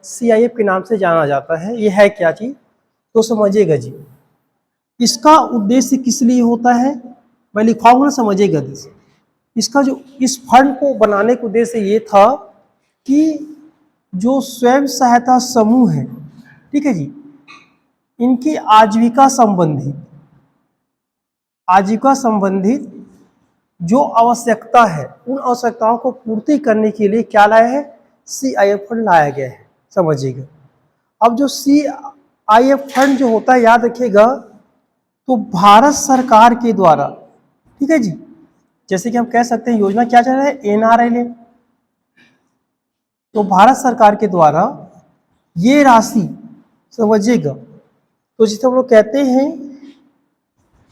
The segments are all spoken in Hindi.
CIF के नाम से जाना जाता है। ये है क्या चीज, तो समझिएगा जी। इसका उद्देश्य किस लिए होता है, मैं लिखाऊंगा ना, समझिएगा। इसका जो इस फंड को बनाने का उद्देश्य ये था कि जो स्वयं सहायता समूह है, ठीक है जी, इनकी आजीविका संबंधित जो आवश्यकता है, उन आवश्यकताओं को पूर्ति करने के लिए क्या लाया है, CIF फंड लाया गया है, समझिएगा। अब जो CIF फंड जो होता है, याद रखिएगा, तो भारत सरकार के द्वारा, ठीक है जी, जैसे कि हम कह सकते हैं योजना क्या चल रहा है, NRLM, तो भारत सरकार के द्वारा ये राशि, समझिएगा, तो जिसे हम लोग कहते हैं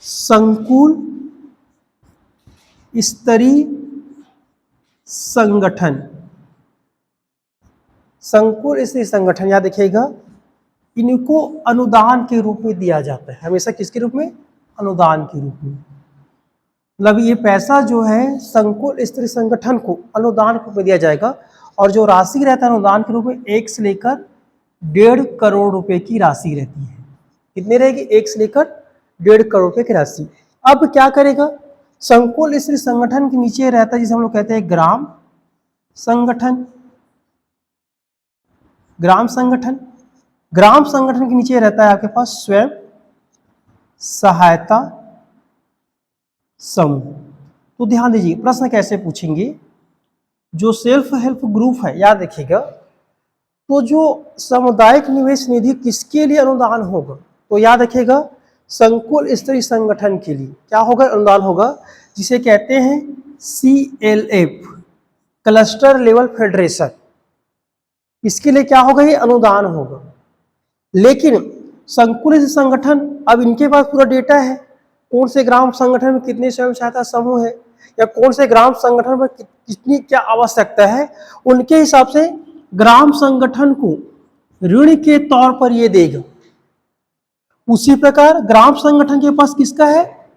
संकुल स्तरीय संगठन, याद रखिएगा, इनको अनुदान के रूप में दिया जाता है, हमेशा किसके रूप में, अनुदान के रूप में। मतलब ये पैसा जो है संकुल स्तरीय संगठन को अनुदान के रूप में दिया जाएगा, और जो राशि रहता है अनुदान के रूप में 1 से लेकर 1.5 करोड़ रुपए की राशि रहती है। कितनी रहेगी, 1 से लेकर 1.5 करोड़ रुपए की राशि। अब क्या करेगा, संकुल स्तरीय संगठन के नीचे रहता है जिसे हम लोग कहते हैं ग्राम संगठन। ग्राम संगठन के नीचे रहता है आपके पास स्वयं सहायता समूह। तो ध्यान दीजिए, प्रश्न कैसे पूछेंगे, जो सेल्फ हेल्प ग्रुप है, याद रखिएगा, तो जो सामुदायिक निवेश निधि किसके लिए अनुदान होगा, तो याद रखिएगा संकुल स्तरीय संगठन के लिए क्या होगा, अनुदान होगा, जिसे कहते हैं CLF, क्लस्टर लेवल फेडरेशन। इसके लिए क्या होगा, ये अनुदान होगा। लेकिन संकुल स्तरीय संगठन, अब इनके पास पूरा डेटा है, कौन से ग्राम संगठन में कितने स्वयं सहायता समूह है, या कौन से ग्राम संगठन में कितनी क्या आवश्यकता है, उनके हिसाब से ग्राम संगठन को ऋण के तौर पर ये देगा। उसी प्रकार ग्राम संगठन के पास किसका है,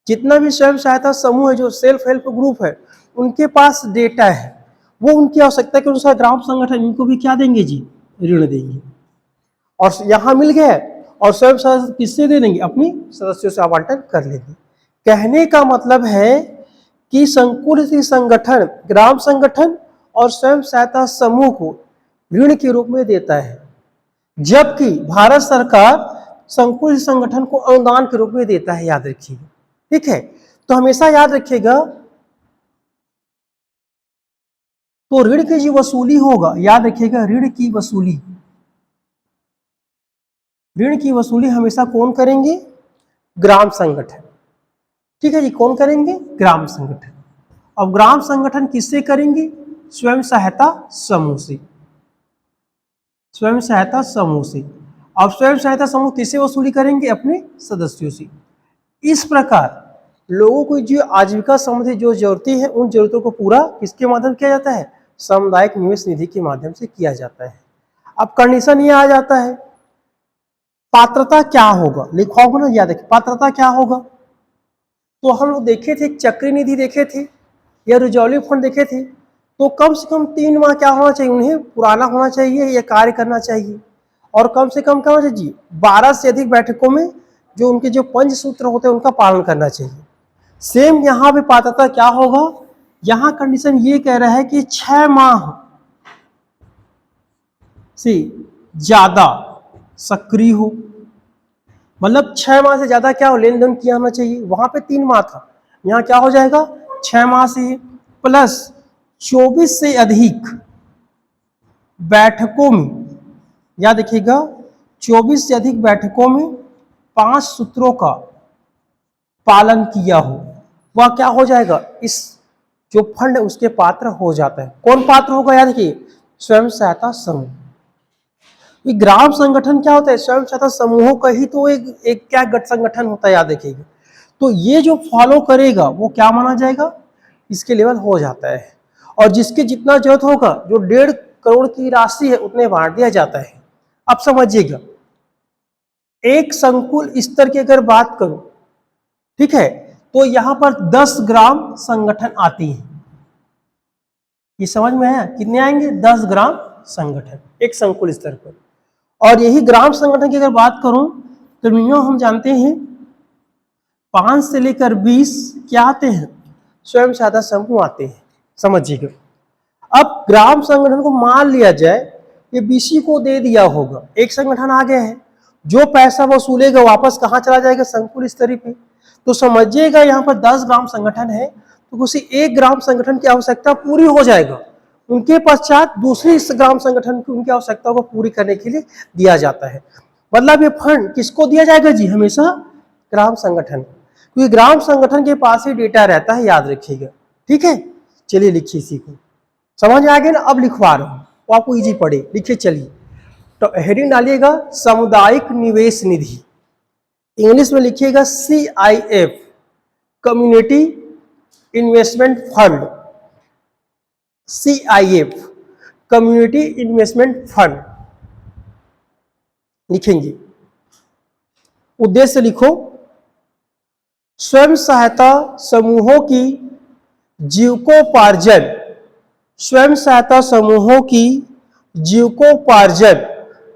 जितना भी स्वयं सहायता समूह है, जो सेल्फ हेल्प ग्रुप है, उनके पास डेटा है, वो उनकी आवश्यकता के अनुसार ग्राम संगठन इनको भी क्या देंगे जी, ऋण देंगे। और यहाँ मिल गया, और स्वयं सहायता किससे दे देंगे, अपनी सदस्यों से आवंटन कर लेंगे। कहने का मतलब है कि संकुल संगठन ग्राम संगठन और स्वयं सहायता समूह को ऋण के रूप में देता है, जबकि भारत सरकार संकुल संगठन को अनुदान के रूप में देता है, याद रखिएगा, ठीक है। तो हमेशा याद रखिएगा, तो ऋण की जो वसूली होगा, याद रखिएगा, ऋण की वसूली हमेशा कौन करेंगे, ग्राम संगठन, ठीक है जी, कौन करेंगे, ग्राम संगठन। अब ग्राम संगठन किससे करेंगे, स्वयं सहायता समूह से, अब स्वयं सहायता समूह किससे वसूली करेंगे, अपने सदस्यों से। इस प्रकार लोगों को जो आजीविका संबंधी जो जरूरतें हैं, उन जरूरतों को पूरा किसके माध्यम किया जाता है, सामुदायिक निवेश निधि के माध्यम से किया जाता है। अब कंडीशन ये आ जाता है, पात्रता क्या होगा, लिखा होगा ना, याद रखिए, पात्रता क्या होगा। तो हम लोग देखे थे, चक्री निधि देखे थे, या रिजॉल्व फंड देखे थे, तो कम से कम 3 माह क्या होना चाहिए, उन्हें पुराना होना चाहिए या कार्य करना चाहिए, और कम से कम क्या होना चाहिए जी, 12 से अधिक बैठकों में जो उनके जो पंचसूत्र होते हैं उनका पालन करना चाहिए। सेम यहाँ पे पात्रता क्या होगा, यहाँ कंडीशन ये कह रहा है कि 6 माह से ज्यादा सक्रिय हो, मतलब 6 माह से ज्यादा क्या हो, लेन देन किया होना चाहिए। वहां पे 3 माह था, यहाँ क्या हो जाएगा, 6 माह से प्लस 24 से अधिक बैठकों में, याद रखिएगा, 24 से अधिक बैठकों में 5 सूत्रों का पालन किया हो, वह क्या हो जाएगा, इस जो फंड है उसके पात्र हो जाता है। कौन पात्र होगा, याद रखिए, स्वयं सहायता समूह। ये ग्राम संगठन क्या होता है, स्वयं सहायता समूहों का ही तो एक क्या गठ संगठन होता है, याद रखिएगा। तो ये जो फॉलो करेगा वो क्या माना जाएगा, इसके लेवल हो जाता है, और जिसके जितना जरूरत होगा, जो 1.5 करोड़ की राशि है, उतने बांट दिया जाता है। अब समझिएगा, एक संकुल स्तर की अगर बात करूं, ठीक है, तो यहां पर 10 ग्राम संगठन आती है, ये समझ में है, कितने आएंगे, 10 ग्राम संगठन, एक संकुल स्तर पर। और यही ग्राम संगठन की अगर बात करूं तो मिनिमम हम जानते हैं 5 से लेकर 20 क्या आते हैं, स्वयं सहायता समूह आते हैं, समझिएगा। अब ग्राम संगठन को मान लिया जाए ये बीसी को दे दिया होगा, एक संगठन आ गया है, जो पैसा वसूलेगा वापस कहाँ चला जाएगा, संकुल स्तर पे। तो समझिएगा यहाँ पर 10 ग्राम संगठन है तो उसी एक ग्राम संगठन की आवश्यकता पूरी हो जाएगा, उनके पश्चात दूसरी ग्राम संगठन की उनकी आवश्यकता को पूरी करने के लिए दिया जाता है। मतलब ये फंड किसको दिया जाएगा जी, हमेशा ग्राम संगठन, क्योंकि ग्राम संगठन के पास ही डेटा रहता है, याद रखिएगा। ठीक है, चलिए लिखिए इसी को, समझ आ गया ना। अब लिखवा रहा हूं तो आपको इजी पड़े, लिखिए चलिए। तो हेडिंग डालिएगा सामुदायिक निवेश निधि, इंग्लिश में लिखिएगा CIF, community investment fund, CIF community investment fund लिखेंगे। उद्देश्य लिखो, स्वयं सहायता समूहों की जीविकोपार्जन, स्वयं सहायता समूहों की जीविकोपार्जन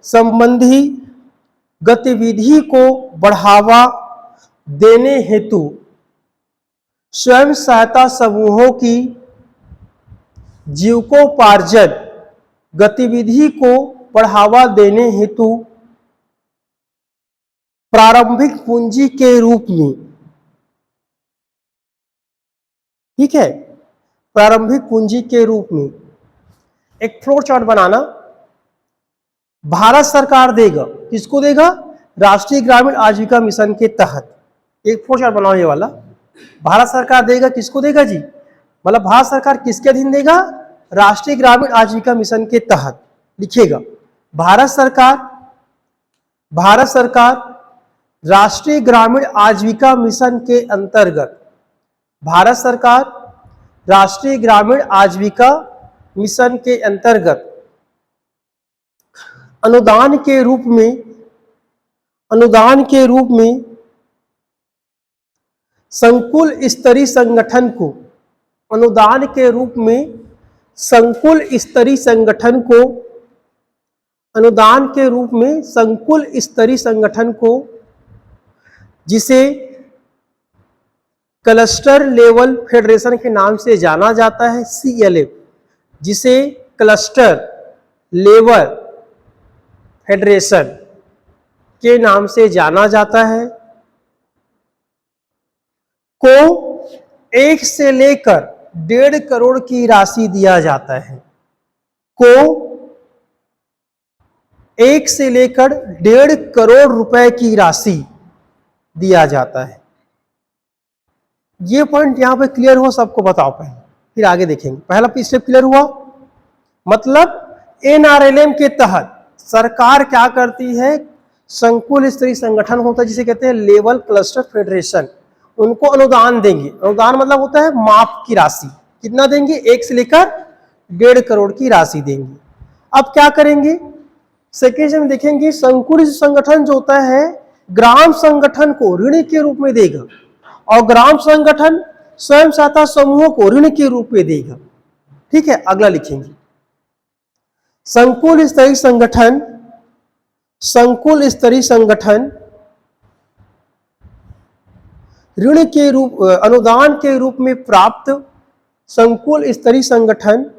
संबंधी गतिविधि को बढ़ावा देने हेतु, स्वयं सहायता समूहों की जीविकोपार्जन गतिविधि को बढ़ावा देने हेतु प्रारंभिक पूंजी के रूप में, ठीक है, प्रारंभिक पूंजी के रूप में एक फ्लो चार्ट बनाना। भारत सरकार देगा, किसको देगा, राष्ट्रीय ग्रामीण आजीविका मिशन के तहत। एक फ्लो चार्ट बनाओ ये वाला, भारत सरकार देगा, किसको देगा जी, मतलब भारत सरकार किसके अधीन देगा, राष्ट्रीय ग्रामीण आजीविका मिशन के तहत। लिखिएगा भारत सरकार, भारत सरकार राष्ट्रीय ग्रामीण आजीविका मिशन के अंतर्गत, भारत सरकार राष्ट्रीय ग्रामीण आजीविका मिशन के अंतर्गत अनुदान के रूप में, अनुदान के रूप में संकुल स्तरीय संगठन को, अनुदान के रूप में संकुल स्तरीय संगठन को, अनुदान के रूप में संकुल स्तरीय संगठन को, जिसे क्लस्टर लेवल फेडरेशन के नाम से जाना जाता है, CLF, जिसे क्लस्टर लेवल फेडरेशन के नाम से जाना जाता है, को 1 से लेकर 1.5 करोड़ की राशि दिया जाता है, को 1 से लेकर 1.5 करोड़ रुपए की राशि दिया जाता है। ये पॉइंट यहां पे क्लियर हो, सबको बताओ पहले, फिर आगे देखेंगे। पहला स्टेप क्लियर हुआ, मतलब NRLM के तहत सरकार क्या करती है, संकुल स्तरीय संगठन होता है जिसे कहते हैं लेवल क्लस्टर फेडरेशन, उनको अनुदान देंगे। अनुदान मतलब होता है माफ की राशि, कितना देंगे, 1 से लेकर 1.5 करोड़ की राशि देंगे। अब क्या करेंगे, सेकेंड में देखेंगे, संकुल संगठन जो होता है ग्राम संगठन को ऋण के रूप में देगा और ग्राम संगठन स्वयं सहायता समूहों को ऋण के रूप में देगा। ठीक है, अगला लिखेंगे, संकुल स्तरीय संगठन, संकुल स्तरीय संगठन ऋण के रूप, अनुदान के रूप में प्राप्त, संकुल स्तरीय संगठन,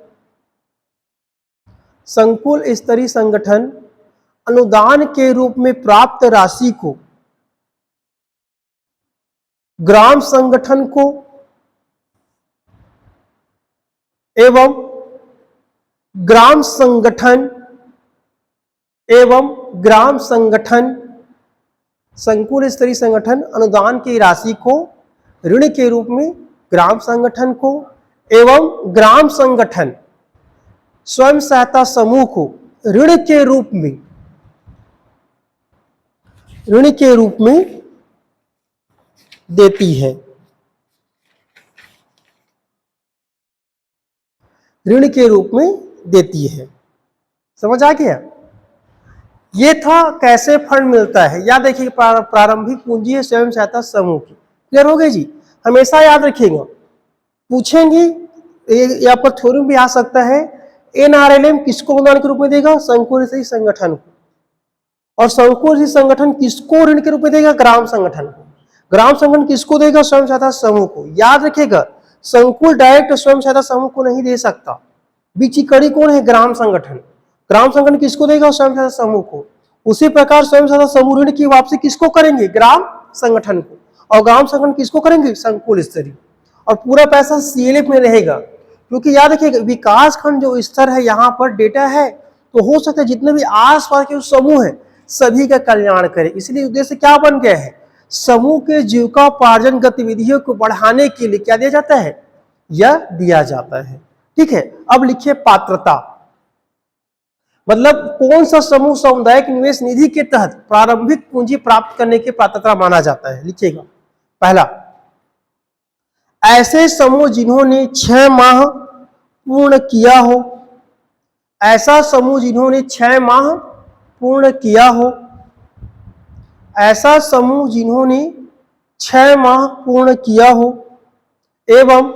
संकुल स्तरीय संगठन अनुदान के रूप में प्राप्त राशि को ग्राम संगठन को एवं ग्राम संगठन एवं ग्राम संगठन, संकुल स्तरीय संगठन अनुदान की राशि को ऋण के रूप में ग्राम संगठन को एवं ग्राम संगठन स्वयं सहायता समूह को ऋण के रूप में, ऋण के रूप में देती है, ऋण के रूप में देती है। समझ आ गया? ये था कैसे फंड मिलता है। याद रखिए, प्रारंभिक पूंजी है स्वयं सहायता समूह की। क्लियर हो गए जी? हमेशा याद रखिएगा, पूछेंगे, यहाँ पर थ्योरी भी आ सकता है, NRLM किसको अनुदान के रूप में देगा? शंकुर संगठन को। और शंकुर संगठन किसको ऋण के रूप में देगा? ग्राम संगठन को। ग्राम संगठन किसको देगा? स्वयं सहायता समूह को। याद रखिएगा, संकुल डायरेक्ट स्वयं सहायता समूह को नहीं दे सकता। बीच की कड़ी कौन है? ग्राम संगठन। ग्राम संगठन किसको देगा? स्वयं सहायता समूह को। उसी प्रकार स्वयं सहायता समूह ऋण की वापसी किसको करेंगे? ग्राम संगठन को। और ग्राम संगठन किसको करेंगे? संकुल स्तरीय। और पूरा पैसा CLF में रहेगा, क्योंकि याद रखिएगा विकास खंड जो स्तर है यहाँ पर डेटा है, तो हो सकता है जितने भी आसपास के समूह है सभी का कल्याण करे। इसलिए उद्देश्य क्या बन गया है? समूह के जीविकोपार्जन गतिविधियों को बढ़ाने के लिए क्या दिया जाता है? यह दिया जाता है। ठीक है, अब लिखिए पात्रता, मतलब कौन सा समूह सामुदायिक निवेश निधि के तहत प्रारंभिक पूंजी प्राप्त करने की पात्रता माना जाता है। लिखिएगा, पहला, ऐसे समूह जिन्होंने 6 माह पूर्ण किया हो। ऐसा समूह जिन्होंने 6 माह पूर्ण किया हो। ऐसा समूह जिन्होंने 6 माह पूर्ण किया हो एवं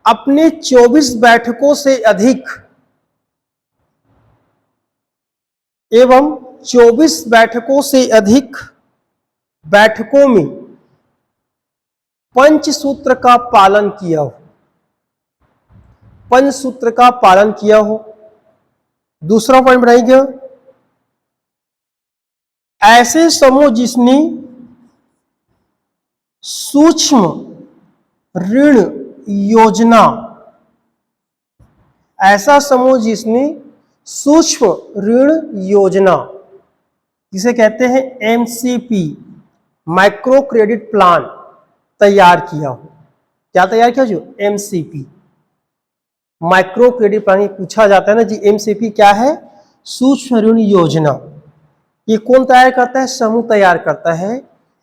अपने 24 बैठकों से अधिक बैठकों में पंचसूत्र का पालन किया हो। पंचसूत्र का पालन किया हो। दूसरा पॉइंट बनाइए, ऐसे समूह जिसने सूक्ष्म ऋण योजना, ऐसा समूह जिसने सूक्ष्म ऋण योजना, जिसे कहते हैं MCP, माइक्रो क्रेडिट प्लान, तैयार किया हो। क्या तैयार किया? जो MCP, माइक्रो क्रेडिट प्लान। पूछा जाता है ना जी, MCP क्या है? सूक्ष्म ऋण योजना। ये कौन तैयार करता है? समूह तैयार करता है।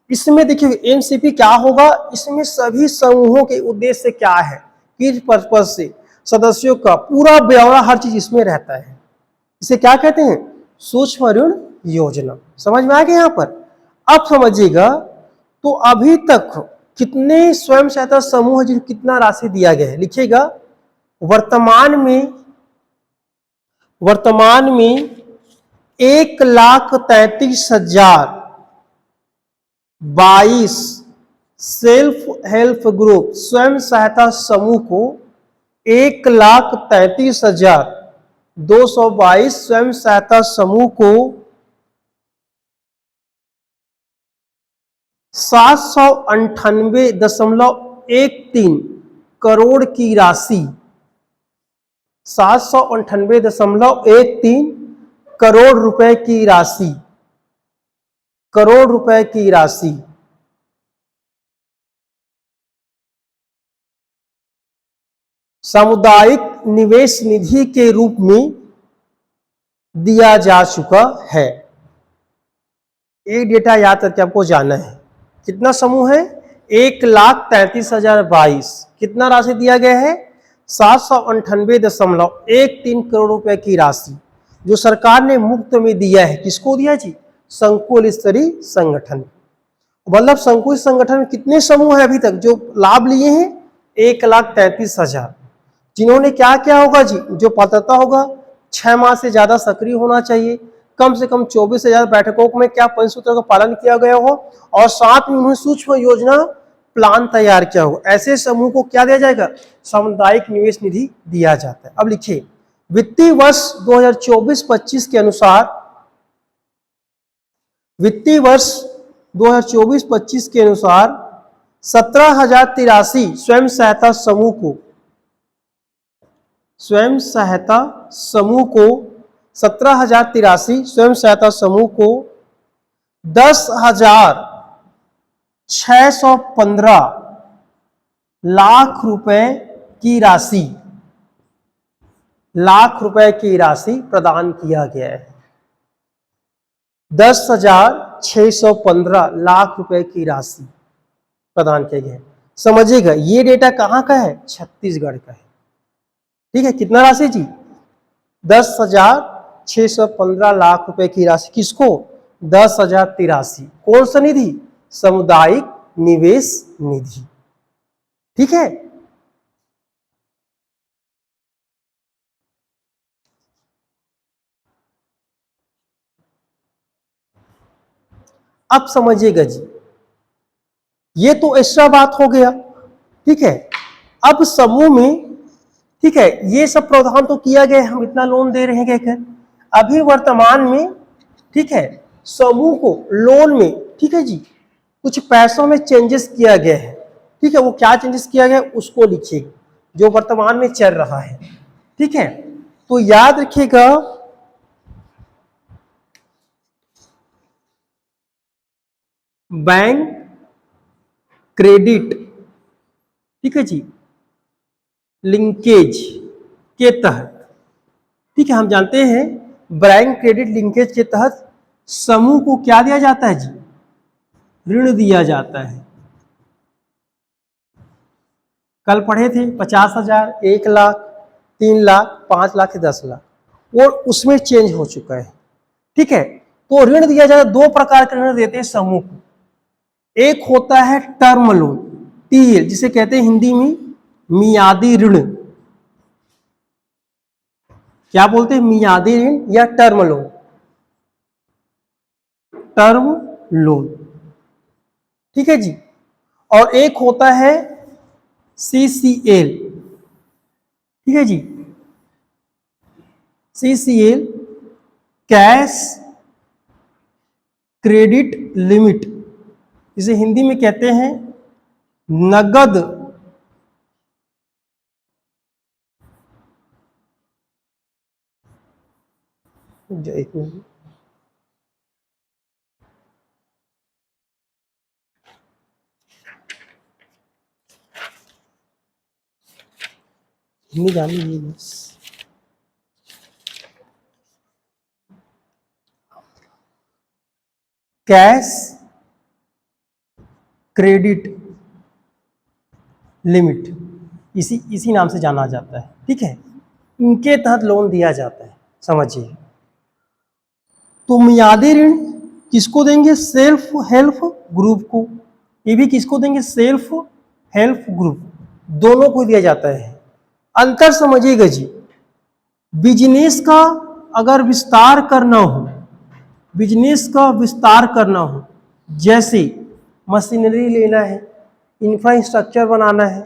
इसमें देखिए MCP क्या होगा, इसमें सभी समूहों के उद्देश्य क्या है, किस पर्पज से, सदस्यों का पूरा ब्यौरा, हर चीज इसमें रहता है। इसे क्या कहते हैं? सूक्ष्म ऋण योजना। समझ में आ गया यहाँ पर? अब समझिएगा, तो अभी तक कितने स्वयं सहायता समूह है जिनको कितना राशि दिया गया है? लिखिएगा, वर्तमान में 1,33,022 सेल्फ हेल्प ग्रुप स्वयं सहायता समूह को 1,33,222 स्वयं सहायता समूह को 798.13 करोड़ की राशि, 798.13 करोड़ रुपए की राशि, सामुदायिक निवेश निधि के रूप में दिया जा चुका है। एक डेटा याद करके आपको जाना है, कितना समूह है? 1,33,022। कितना राशि दिया गया है? 798.13 करोड़ रुपए की राशि, जो सरकार ने मुफ्त में दिया है। किसको दिया जी? संकुल स्तरीय संगठन। मतलब संकुल संगठन में कितने समूह है अभी तक जो लाभ लिए हैं? 1,33,000। जिन्होंने क्या क्या होगा जी? जो पात्रता होगा, 6 माह से ज्यादा सक्रिय होना चाहिए, कम से कम 24 से ज्यादा बैठकों में क्या पंचसूत्र का पालन किया गया हो, और साथ में उन्होंने सूक्ष्म योजना प्लान तैयार किया हो। ऐसे समूह को क्या दिया जाएगा? सामुदायिक निवेश निधि दिया जाता है। अब लिखिए, वित्तीय वर्ष 2024-25 के अनुसार, वित्तीय वर्ष 2024-25 के अनुसार 17,083 स्वयं सहायता समूह को 17,083 स्वयं सहायता समूह को 10,615 लाख रुपए की राशि प्रदान किया गया है। 10,615 लाख रुपए की राशि प्रदान किया गया है। समझिएगा, ये डेटा कहां का है? छत्तीसगढ़ का है। ठीक है, कितना राशि जी? 10,615 लाख रुपए की राशि। किसको? 10,083। कौन सा निधि? सामुदायिक निवेश निधि। ठीक है। अब समझिएगा जी, ये तो एक्स्ट्रा बात हो गया, ठीक है। अब समूह में, ठीक है, ये सब प्रावधान तो किया गया है, हम इतना लोन दे रहे हैं कहकर। अभी वर्तमान में, ठीक है, समूह को लोन में, ठीक है जी, कुछ पैसों में चेंजेस किया गया है, ठीक है। वो क्या चेंजेस किया गया उसको लिखिए, जो वर्तमान में चल रहा है, ठीक है। तो याद रखिएगा, बैंक क्रेडिट, ठीक है जी, लिंकेज के तहत, ठीक है, हम जानते हैं बैंक क्रेडिट लिंकेज के तहत समूह को क्या दिया जाता है जी, ऋण दिया जाता है। कल पढ़े थे 50,000, 1 लाख, 3 लाख, 5 लाख, 10 लाख, और उसमें चेंज हो चुका है, ठीक है। तो ऋण दिया जाता है, दो प्रकार के ऋण देते हैं समूह को। एक होता है टर्म लोन, टीएल, जिसे कहते हैं हिंदी में मियादी ऋण। क्या बोलते हैं, मियादी ऋण या टर्म लोन, टर्म लोन, ठीक है जी। और एक होता है सीसीएल, ठीक है जी, सीसीएल, कैश क्रेडिट लिमिट, जिसे हिंदी में कहते हैं नगद एक मिनट, हिंदी जान लीजिए बस। कैश क्रेडिट लिमिट, इसी नाम से जाना जाता है, ठीक है। इनके तहत लोन दिया जाता है, समझिए। तो मियादी ऋण किसको देंगे, सेल्फ हेल्प ग्रुप को। ये भी किसको देंगे, सेल्फ हेल्प ग्रुप, दोनों को दिया जाता है। अंतर समझिएगा जी, बिजनेस का अगर विस्तार करना हो, बिजनेस का विस्तार करना हो, जैसे मशीनरी लेना है, इंफ्रास्ट्रक्चर बनाना है,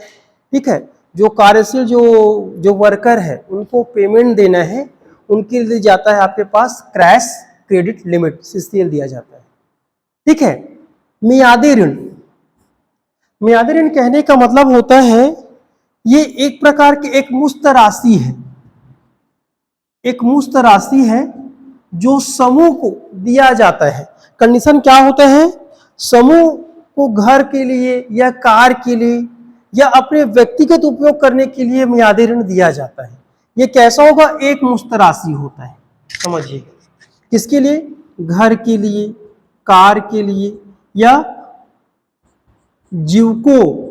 ठीक है, जो कार्यशील जो वर्कर है उनको पेमेंट देना है, उनके लिए जाता है आपके पास कैश क्रेडिट लिमिट, सीसीएल दिया जाता है, ठीक है। मियादी ऋण, मियादी ऋण कहने का मतलब होता है ये एक प्रकार की एक मुश्त राशि है, एक मुश्त राशि है जो समूह को दिया जाता है। कंडीशन क्या होता है, समूह को घर के लिए या कार के लिए या अपने व्यक्तिगत उपयोग करने के लिए मियादी ऋण दिया जाता है। ये कैसा होगा, एक मुश्त राशि होता है, समझिए। किसके लिए, घर के लिए, कार के लिए या जीविकोपार्जन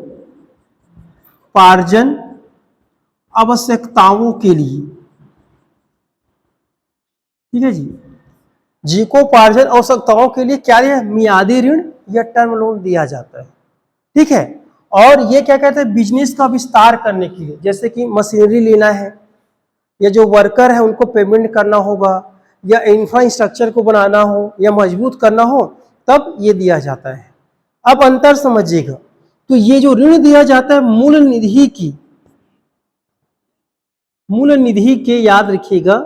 आवश्यकताओं के लिए, ठीक है जी। जीविकोपार्जन आवश्यकताओं के लिए क्या है, मियादी ऋण या टर्म लोन दिया जाता है, ठीक है। और ये क्या कहते हैं, बिजनेस का विस्तार करने के लिए, जैसे कि मशीनरी लेना है या जो वर्कर है उनको पेमेंट करना होगा या इंफ्रास्ट्रक्चर को बनाना हो या मजबूत करना हो, तब ये दिया जाता है। अब अंतर समझिएगा, तो ये जो ऋण दिया जाता है मूल निधि के याद रखिएगा।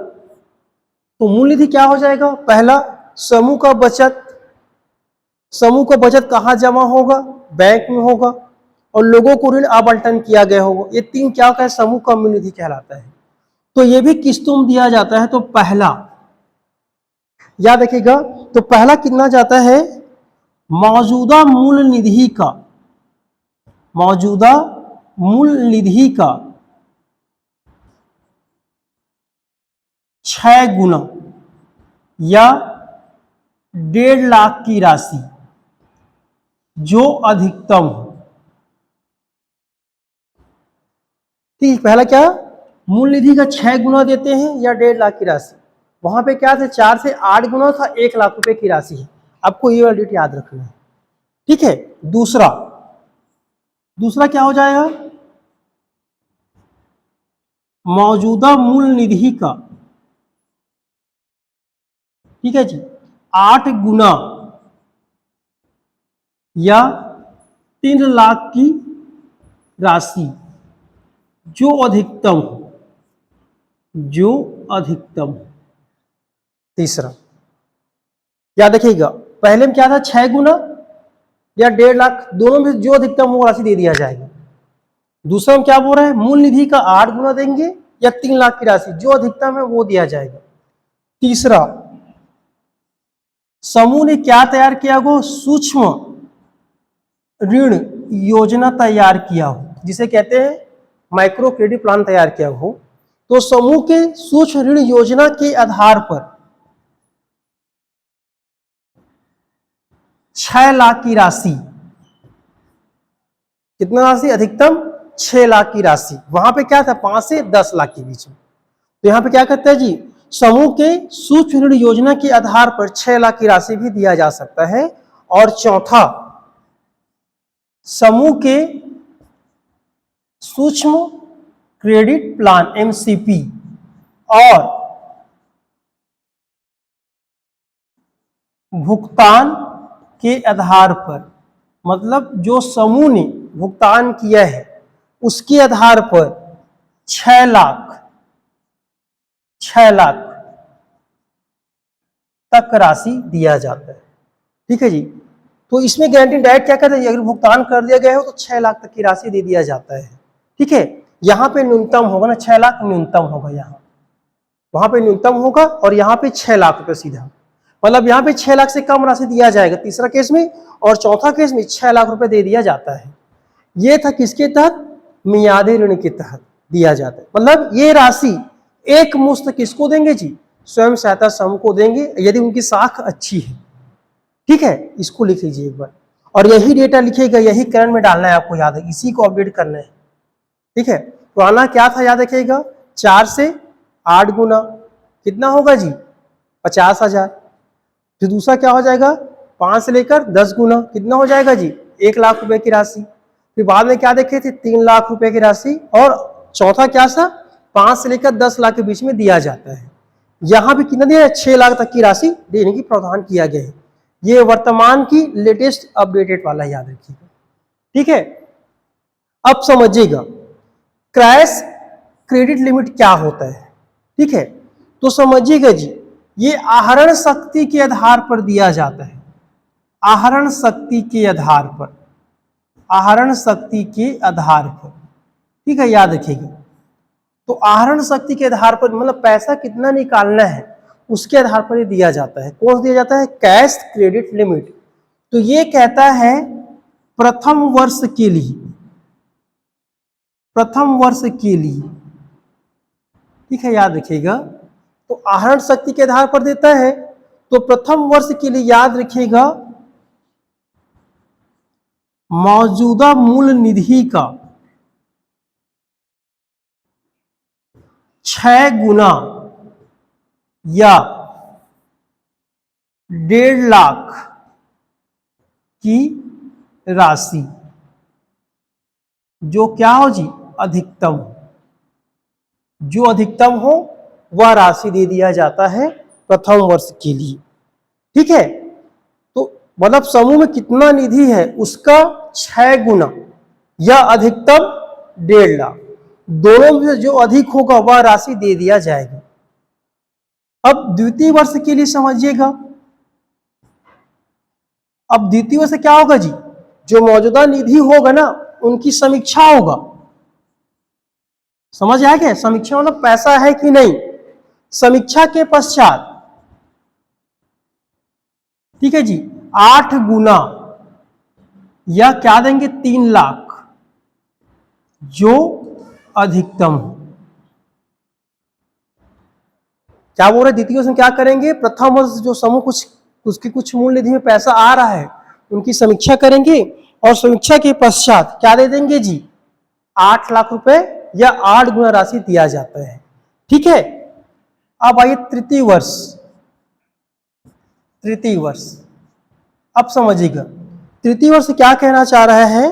तो मूल निधि क्या हो जाएगा, पहला समूह का बचत, समूह का बचत कहाँ जमा होगा, बैंक में होगा, और लोगों को ऋण आवंटन किया गया होगा। ये तीन क्या होता है, समूह का मूल निधि कहलाता है। तो ये भी किस्तों में दिया जाता है। तो पहला याद रखिएगा, तो पहला कितना जाता है, मौजूदा मूल निधि का, मौजूदा मूल निधि का 6 गुना या 1.5 लाख की राशि जो अधिकतम हो। ठीक, पहला क्या, मूल निधि का 6 गुना देते हैं या 1.5 लाख की राशि। वहां पे क्या था, 4 से 8 गुना था, 1 लाख रुपए की राशि है। आपको ये वाला डेट याद रखना है, ठीक है। दूसरा दूसरा क्या हो जाएगा, मौजूदा मूल निधि का, ठीक है जी, 8 गुना या 3 लाख की राशि जो अधिकतम हो, जो अधिकतम। तीसरा याद रखिएगा, पहले में क्या था 6 गुना या 1.5 लाख, दोनों में जो अधिकतम वो राशि दे दिया जाएगा। दूसरा में क्या बोल रहा है, मूल निधि का 8 गुना देंगे या 3 लाख की राशि जो अधिकतम है वो दिया जाएगा। तीसरा, समूह ने क्या तैयार किया हो, सूक्ष्म ऋण योजना तैयार किया हो, जिसे कहते हैं माइक्रो क्रेडिट प्लान तैयार किया हो। तो समूह के सूक्ष्म ऋण योजना के आधार पर 6 लाख की राशि, कितना राशि, अधिकतम 6 लाख की राशि। वहां पे क्या था, 5 से 10 लाख के बीच में। तो यहां पे क्या करते हैं जी, समूह के सूक्ष्म ऋण योजना के आधार पर 6 लाख की राशि भी दिया जा सकता है। और चौथा, समूह के सूक्ष्म क्रेडिट प्लान एमसीपी और भुगतान के आधार पर, मतलब जो समूह ने भुगतान किया है उसके आधार पर 6 लाख तक राशि दिया जाता है। ठीक है जी। तो इसमें गारंटी डायरेक्ट क्या कहते हैं, अगर भुगतान कर दिया गया हो तो 6 लाख तक की राशि दे दिया जाता है। ठीक है, यहाँ पे न्यूनतम होगा ना, 6 लाख न्यूनतम होगा, यहाँ वहां पे न्यूनतम होगा और यहाँ पे 6 लाख रुपए सीधा, मतलब यहाँ पे 6 लाख से कम राशि दिया जाएगा तीसरा केस में, और चौथा केस में 6 लाख रुपए दे दिया जाता है। ये था किसके तहत, मियादी ऋण के तहत दिया जाता है। मतलब ये राशि एक मुश्त किसको देंगे जी, स्वयं सहायता समूह को देंगे, यदि उनकी साख अच्छी है। ठीक है, इसको लिख लीजिए एक बार, और यही डेटा लिखिएगा, यही करंट में डालना है आपको, याद है, इसी को अपडेट करना है। ठीक है, पुराना क्या था याद रखिएगा, 4 से 8 गुना, कितना होगा जी, 50,000। फिर दूसरा क्या हो जाएगा, 5 से लेकर 10 गुना, कितना हो जाएगा जी, 1 लाख रुपए की राशि। फिर बाद में क्या देखे थे, 3 लाख रुपए की राशि। और चौथा क्या था, 5 से लेकर 10 लाख के बीच में दिया जाता है। यहां भी कितना दिया है, 6 लाख तक की राशि देने की प्रावधान किया गया है। ये वर्तमान की लेटेस्ट अपडेटेड वाला, याद रखिएगा। ठीक है, अब समझिएगा क्रैश क्रेडिट लिमिट क्या होता है। ठीक है, तो समझिएगा जी, ये आहरण शक्ति के आधार पर दिया जाता है, आहरण शक्ति के आधार पर, आहरण शक्ति के आधार पर। ठीक है, याद रखिएगा। तो आहरण शक्ति के आधार पर मतलब पैसा कितना निकालना है उसके आधार पर ये दिया जाता है। कौन सा दिया जाता है, कैश क्रेडिट लिमिट। तो ये कहता है प्रथम वर्ष के लिए, प्रथम वर्ष के लिए। ठीक है, याद रखिएगा। तो आहरण शक्ति के आधार पर देता है, तो प्रथम वर्ष के लिए याद रखिएगा मौजूदा मूल निधि का 6 गुना या 1.5 लाख की राशि, जो क्या हो जी, अधिकतम हो, जो अधिकतम हो वह राशि दे दिया जाता है प्रथम वर्ष के लिए। ठीक है, तो मतलब समूह में कितना निधि है उसका 6 गुना या अधिकतम 1.5 लाख, दोनों में से जो अधिक होगा वह राशि दे दिया जाएगा। अब द्वितीय वर्ष के लिए समझिएगा, अब द्वितीय वर्ष क्या होगा जी, जो मौजूदा निधि होगा ना उनकी समीक्षा होगा। समझ आया क्या, समीक्षा मतलब पैसा है कि नहीं, समीक्षा के पश्चात, ठीक है जी, 8 गुना या क्या देंगे, 3 लाख, जो अधिकतम हो। क्या बोल रहे, द्वितीय वर्ष में क्या करेंगे, प्रथम वर्ष जो समूह कुछ उसकी कुछ मूल निधि में पैसा आ रहा है उनकी समीक्षा करेंगे, और समीक्षा के पश्चात क्या दे देंगे जी, 8 लाख रुपए या 8 गुना राशि दिया जाता है। ठीक है, अब आइए तृतीय वर्ष, तृतीय वर्ष। अब समझिएगा तृतीय वर्ष क्या कहना चाह रहा है,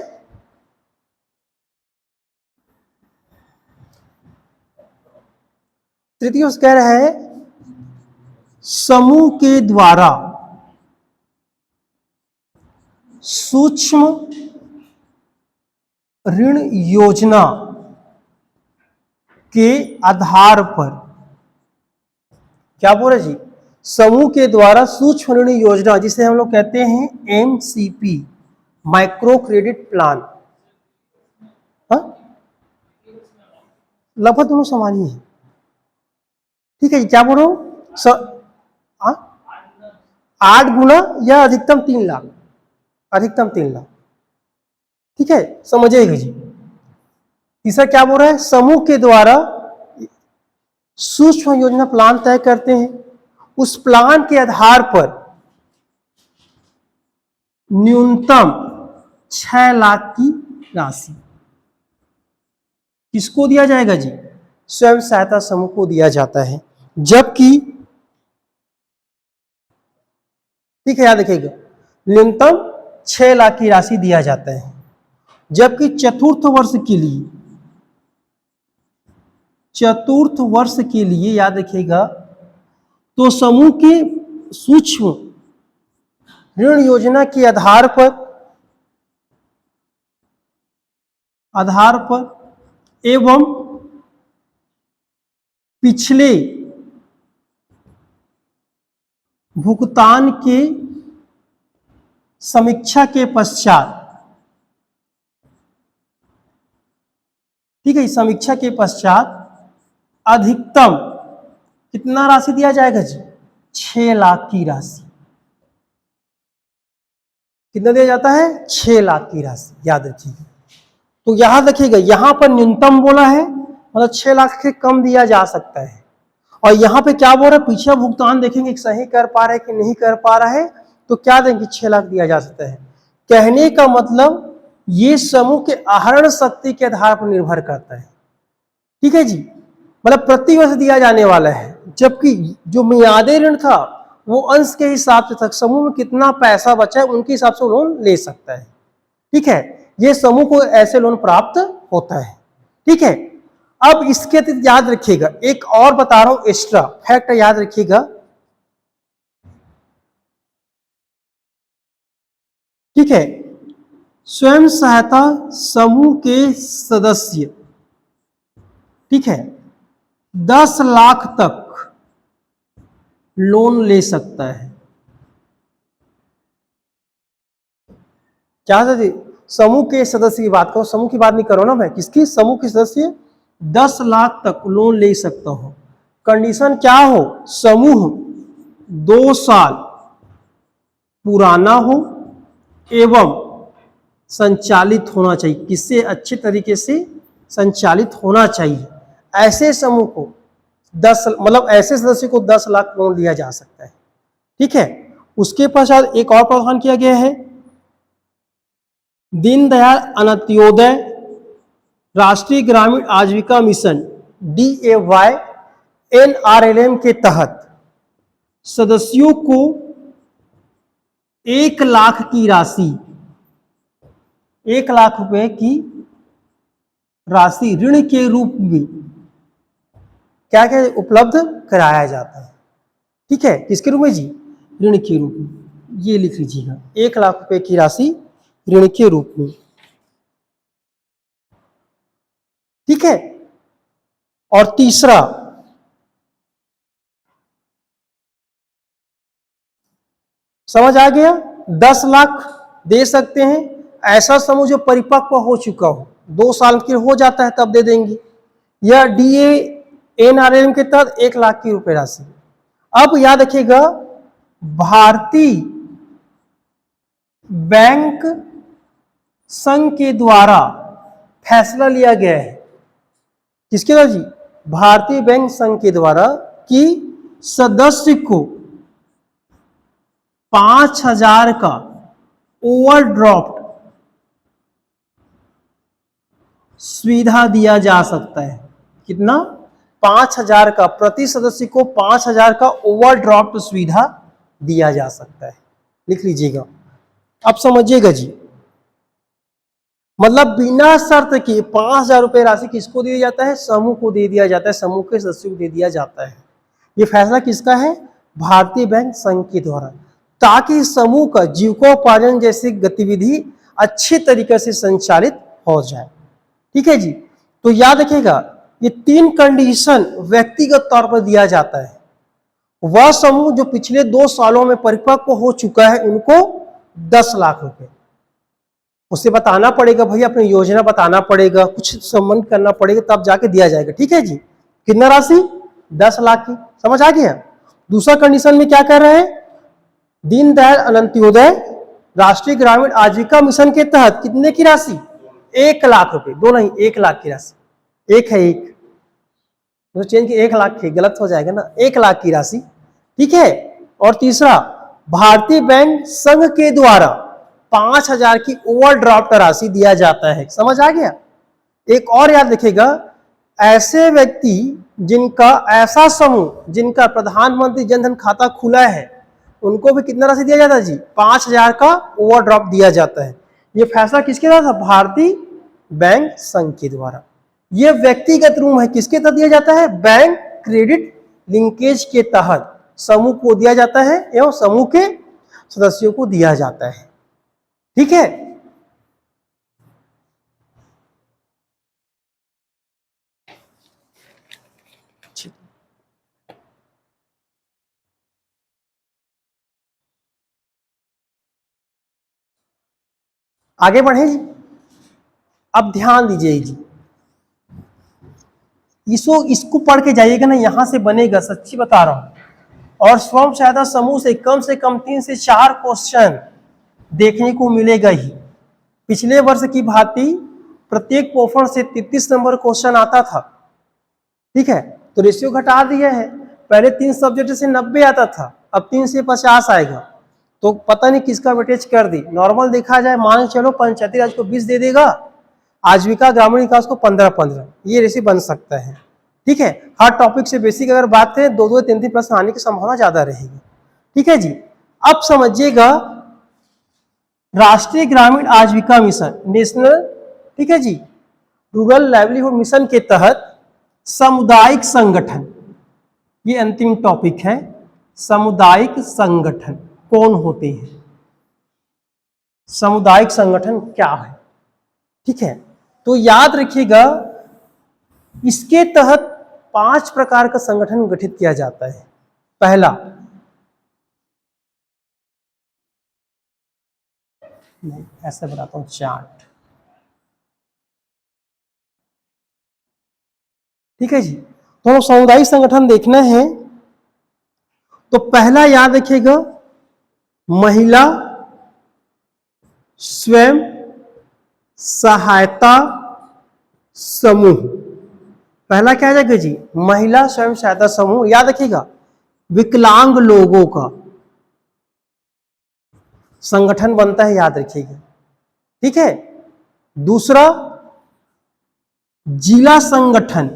तृतीय वर्ष कह रहा है समूह के द्वारा सूक्ष्म ऋण योजना के आधार पर, क्या बोल रहे जी, समूह के द्वारा सूक्ष्म ऋण योजना जिसे हम लोग कहते हैं एमसीपी, माइक्रो क्रेडिट प्लान, लगभग दोनों समान ही है। ठीक है जी, क्या बोल रहा हूं, 8 गुना या अधिकतम 3 लाख, अधिकतम 3 लाख। ठीक है, समझिएगा जी। तीसरा क्या बोल रहा है, समूह के द्वारा सूक्ष्म योजना प्लान तय करते हैं, उस प्लान के आधार पर न्यूनतम 6 लाख की राशि किसको दिया जाएगा जी, स्वयं सहायता समूह को दिया जाता है। जबकि, ठीक है, याद रखिएगा, न्यूनतम 6 लाख की राशि दिया जाता है। जबकि चतुर्थ वर्ष के लिए याद रखिएगा, तो समूह के सूक्ष्म ऋण योजना के आधार पर एवं पिछले भुगतान के समीक्षा के पश्चात, ठीक है, समीक्षा के पश्चात अधिकतम कितना राशि दिया जाएगा जी, 6 लाख की राशि। कितना दिया जाता है, 6 लाख की राशि, याद रखिएगा। तो याद रखिएगा, यहां पर न्यूनतम बोला है, मतलब 6 लाख से कम दिया जा सकता है। और यहाँ पे क्या बोल रहा है, पिछला भुगतान देखेंगे कि सही कर पा रहा है कि नहीं कर पा रहा है, तो क्या देंगे, 6 लाख दिया जा सकता है। कहने का मतलब ये समूह के आहरण शक्ति के आधार पर निर्भर करता है। ठीक है जी, मतलब प्रति वर्ष दिया जाने वाला है। जबकि जो मियादी ऋण था वो अंश के हिसाब से था, समूह में कितना पैसा बचा है उनके हिसाब से लोन ले सकता है। ठीक है, ये समूह को ऐसे लोन प्राप्त होता है। ठीक है, अब इसके अतिरिक्त याद रखिएगा, एक और बता रहा हूं एक्स्ट्रा फैक्ट, याद रखिएगा। ठीक है, स्वयं सहायता समूह के सदस्य, ठीक है, 10 लाख तक लोन ले सकता है। क्या सर, समूह के सदस्य की बात करो, समूह की बात नहीं करो ना मैं, किसकी, समूह के सदस्य 10 लाख तक लोन ले सकता हो। कंडीशन क्या हो, समूह 2 साल पुराना हो एवं संचालित होना चाहिए, किससे, अच्छे तरीके से संचालित होना चाहिए। ऐसे समूह को 10, मतलब ऐसे सदस्य को 10 लाख लोन दिया जा सकता है। ठीक है, उसके पश्चात एक और प्रावधान किया गया है, दीनदयाल अंत्योदय राष्ट्रीय ग्रामीण आजीविका मिशन DAY NRLM के तहत सदस्यों को 1 लाख की राशि, 1 लाख रुपए की राशि ऋण के रूप में क्या क्या उपलब्ध कराया जाता है। ठीक है, किसके रूप में जी, ऋण के रूप में। ये लिख लीजिएगा, 1 लाख रुपए की राशि ऋण के रूप में। ठीक है, और तीसरा, समझ आ गया, 10 लाख दे सकते हैं। ऐसा समूह जो परिपक्व हो चुका हो, 2 साल के हो जाता है तब दे देंगे, या DA NRLM के तहत 1 लाख की रुपए राशि। अब याद रखिएगा, भारतीय बैंक संघ के द्वारा फैसला लिया गया है, किसके द्वारा जी, भारतीय बैंक संघ के द्वारा, कि सदस्य को 5,000 का ओवरड्राफ्ट सुविधा दिया जा सकता है। कितना, 5,000 का, प्रति सदस्य को 5,000 का ओवरड्राफ्ट सुविधा दिया जा सकता है। लिख लीजिएगा, अब समझिएगा जी, मतलब बिना शर्त के 5,000 रुपए राशि किसको दे दिया जाता है, समूह को दे दिया जाता है, समूह के सदस्यों को दे दिया जाता है। ये फैसला किसका है, भारतीय बैंक संघ के द्वारा। ताकि समूह का जीविकोपार्जन जैसी गतिविधि अच्छे तरीके से संचालित हो जाए। ठीक है जी। तो याद रखिएगा ये 3 कंडीशन व्यक्तिगत तौर पर दिया जाता है। वह समूह जो पिछले 2 सालों में परिपक्व हो चुका है उनको 10 लाख रुपए। उसे बताना पड़ेगा भाई, अपनी योजना बताना पड़ेगा, कुछ संबंध करना पड़ेगा, तब जाके दिया जाएगा। ठीक है जी। कितना राशि? 10 लाख की। समझ आ गया? दूसरा कंडीशन में क्या कर रहे हैं? दीनदयाल अंत्योदय राष्ट्रीय ग्रामीण आजीविका मिशन के तहत कितने की राशि? 1 लाख रुपए। दो नहीं, 1 लाख की राशि। एक है, एक तो चेंज की 1 लाख की, गलत हो जाएगा ना। 1 लाख की राशि। ठीक है। और तीसरा, भारतीय बैंक संघ के द्वारा 5,000 की ओवरड्राफ्ट राशि दिया जाता है। समझ आ गया? एक और याद रखिएगा, ऐसे व्यक्ति जिनका ऐसा समूह जिनका प्रधानमंत्री जनधन खाता खुला है उनको भी कितना राशि दिया जाता है जी? 5,000 का ओवरड्राफ्ट दिया जाता है। ये फैसला किसके द्वारा था? भारतीय बैंक संघ के द्वारा। ये व्यक्तिगत ऋण है, किसके तहत दिया जाता है? बैंक क्रेडिट लिंकेज के तहत समूह को दिया जाता है एवं समूह के सदस्यों को दिया जाता है। ठीक है। आगे बढ़े जी। अब ध्यान दीजिए जी, इसको पढ़ के जाइएगा ना, यहां से बनेगा, सच्ची बता रहा हूं। और स्वयं सहायता समूह से कम 3 से 4 क्वेश्चन देखने को मिलेगा ही। पिछले वर्ष की भांति प्रत्येक पोषण से 33 नंबर क्वेश्चन आता था। ठीक है। तो रेशियो घटा दिया है। पहले 3 सब्जेक्ट से 90 आता था, अब 3 से 50 आएगा। तो पता नहीं किसका वेटेज कर दी। नॉर्मल देखा जाए, मान चलो पंचायती राज को 20 दे देगा, आजीविका ग्रामीण विकास को 15-15, ये रेशियो बन सकता है। ठीक है। हर टॉपिक से बेसिक अगर बात करें 2-2 3-3 प्रश्न आने की संभावना ज्यादा रहेगी। ठीक है जी। अब समझिएगा, राष्ट्रीय ग्रामीण आजीविका मिशन नेशनल, ठीक है जी, रूरल लाइवलीहुड मिशन के तहत सामुदायिक संगठन, ये अंतिम टॉपिक है। सामुदायिक संगठन कौन होते हैं? सामुदायिक संगठन क्या है? ठीक है। तो याद रखिएगा, इसके तहत 5 प्रकार का संगठन गठित किया जाता है। पहला, नहीं ऐसा बताता हूं, चार्ट। ठीक है जी। तो सामुदायिक संगठन देखना है तो पहला याद रखिएगा, महिला स्वयं सहायता समूह। पहला क्या जाएगा जी? महिला स्वयं सहायता समूह। याद रखिएगा, विकलांग लोगों का संगठन बनता है, याद रखिएगा। ठीक है। दूसरा, जिला संगठन।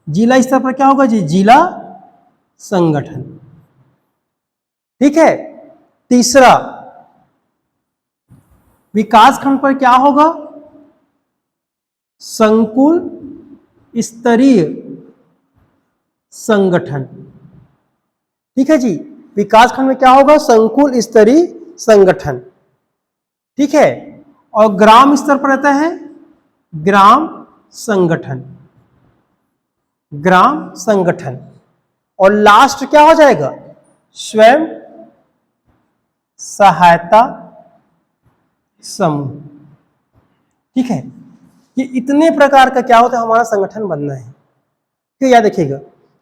जिला स्तर पर क्या होगा जी? जिला संगठन। ठीक है। तीसरा, विकास खंड पर क्या होगा? संकुल स्तरीय संगठन। ठीक है जी। विकास खंड में क्या होगा? संकुल स्तरीय संगठन। ठीक है। और ग्राम स्तर पर रहता है ग्राम संगठन। ग्राम संगठन। और लास्ट क्या हो जाएगा? स्वयं सहायता समूह। ठीक है। ये इतने प्रकार का क्या होता है, हमारा संगठन बनना है। तो याद रखिएगा।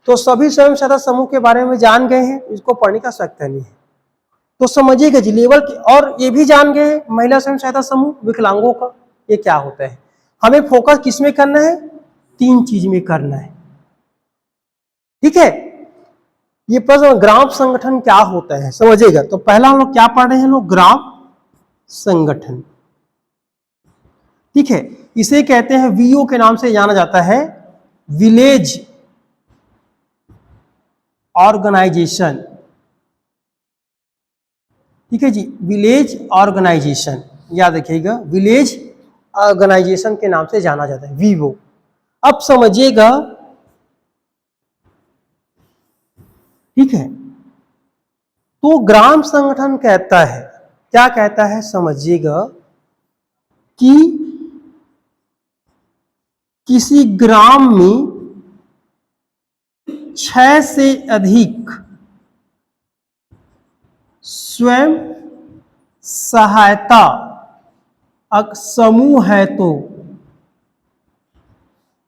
तो सभी स्वयं सहायता समूह के बारे में जान गए हैं, इसको पढ़ने का आवश्यकता नहीं है। तो समझिएगा जी लेवल की, और ये भी जान गए हैं महिला स्वयं सहायता समूह, विकलांगों का ये क्या होता है। हमें फोकस किस में करना है? 3 चीज में करना है। ठीक है। ये प्रश्न, ग्राम संगठन क्या होता है समझिएगा। तो पहला हम लोग क्या पढ़ रहे हैं लोग? ग्राम संगठन। ठीक है। इसे कहते हैं, वीओ के नाम से जाना जाता है, विलेज ऑर्गेनाइजेशन। ठीक है जी, विलेज ऑर्गेनाइजेशन, याद रखिएगा, विलेज ऑर्गेनाइजेशन के नाम से जाना जाता है, वीवो। अब समझिएगा, ठीक है। तो ग्राम संगठन कहता है, क्या कहता है समझिएगा, कि किसी ग्राम में 6 से अधिक स्वयं सहायता समूह है तो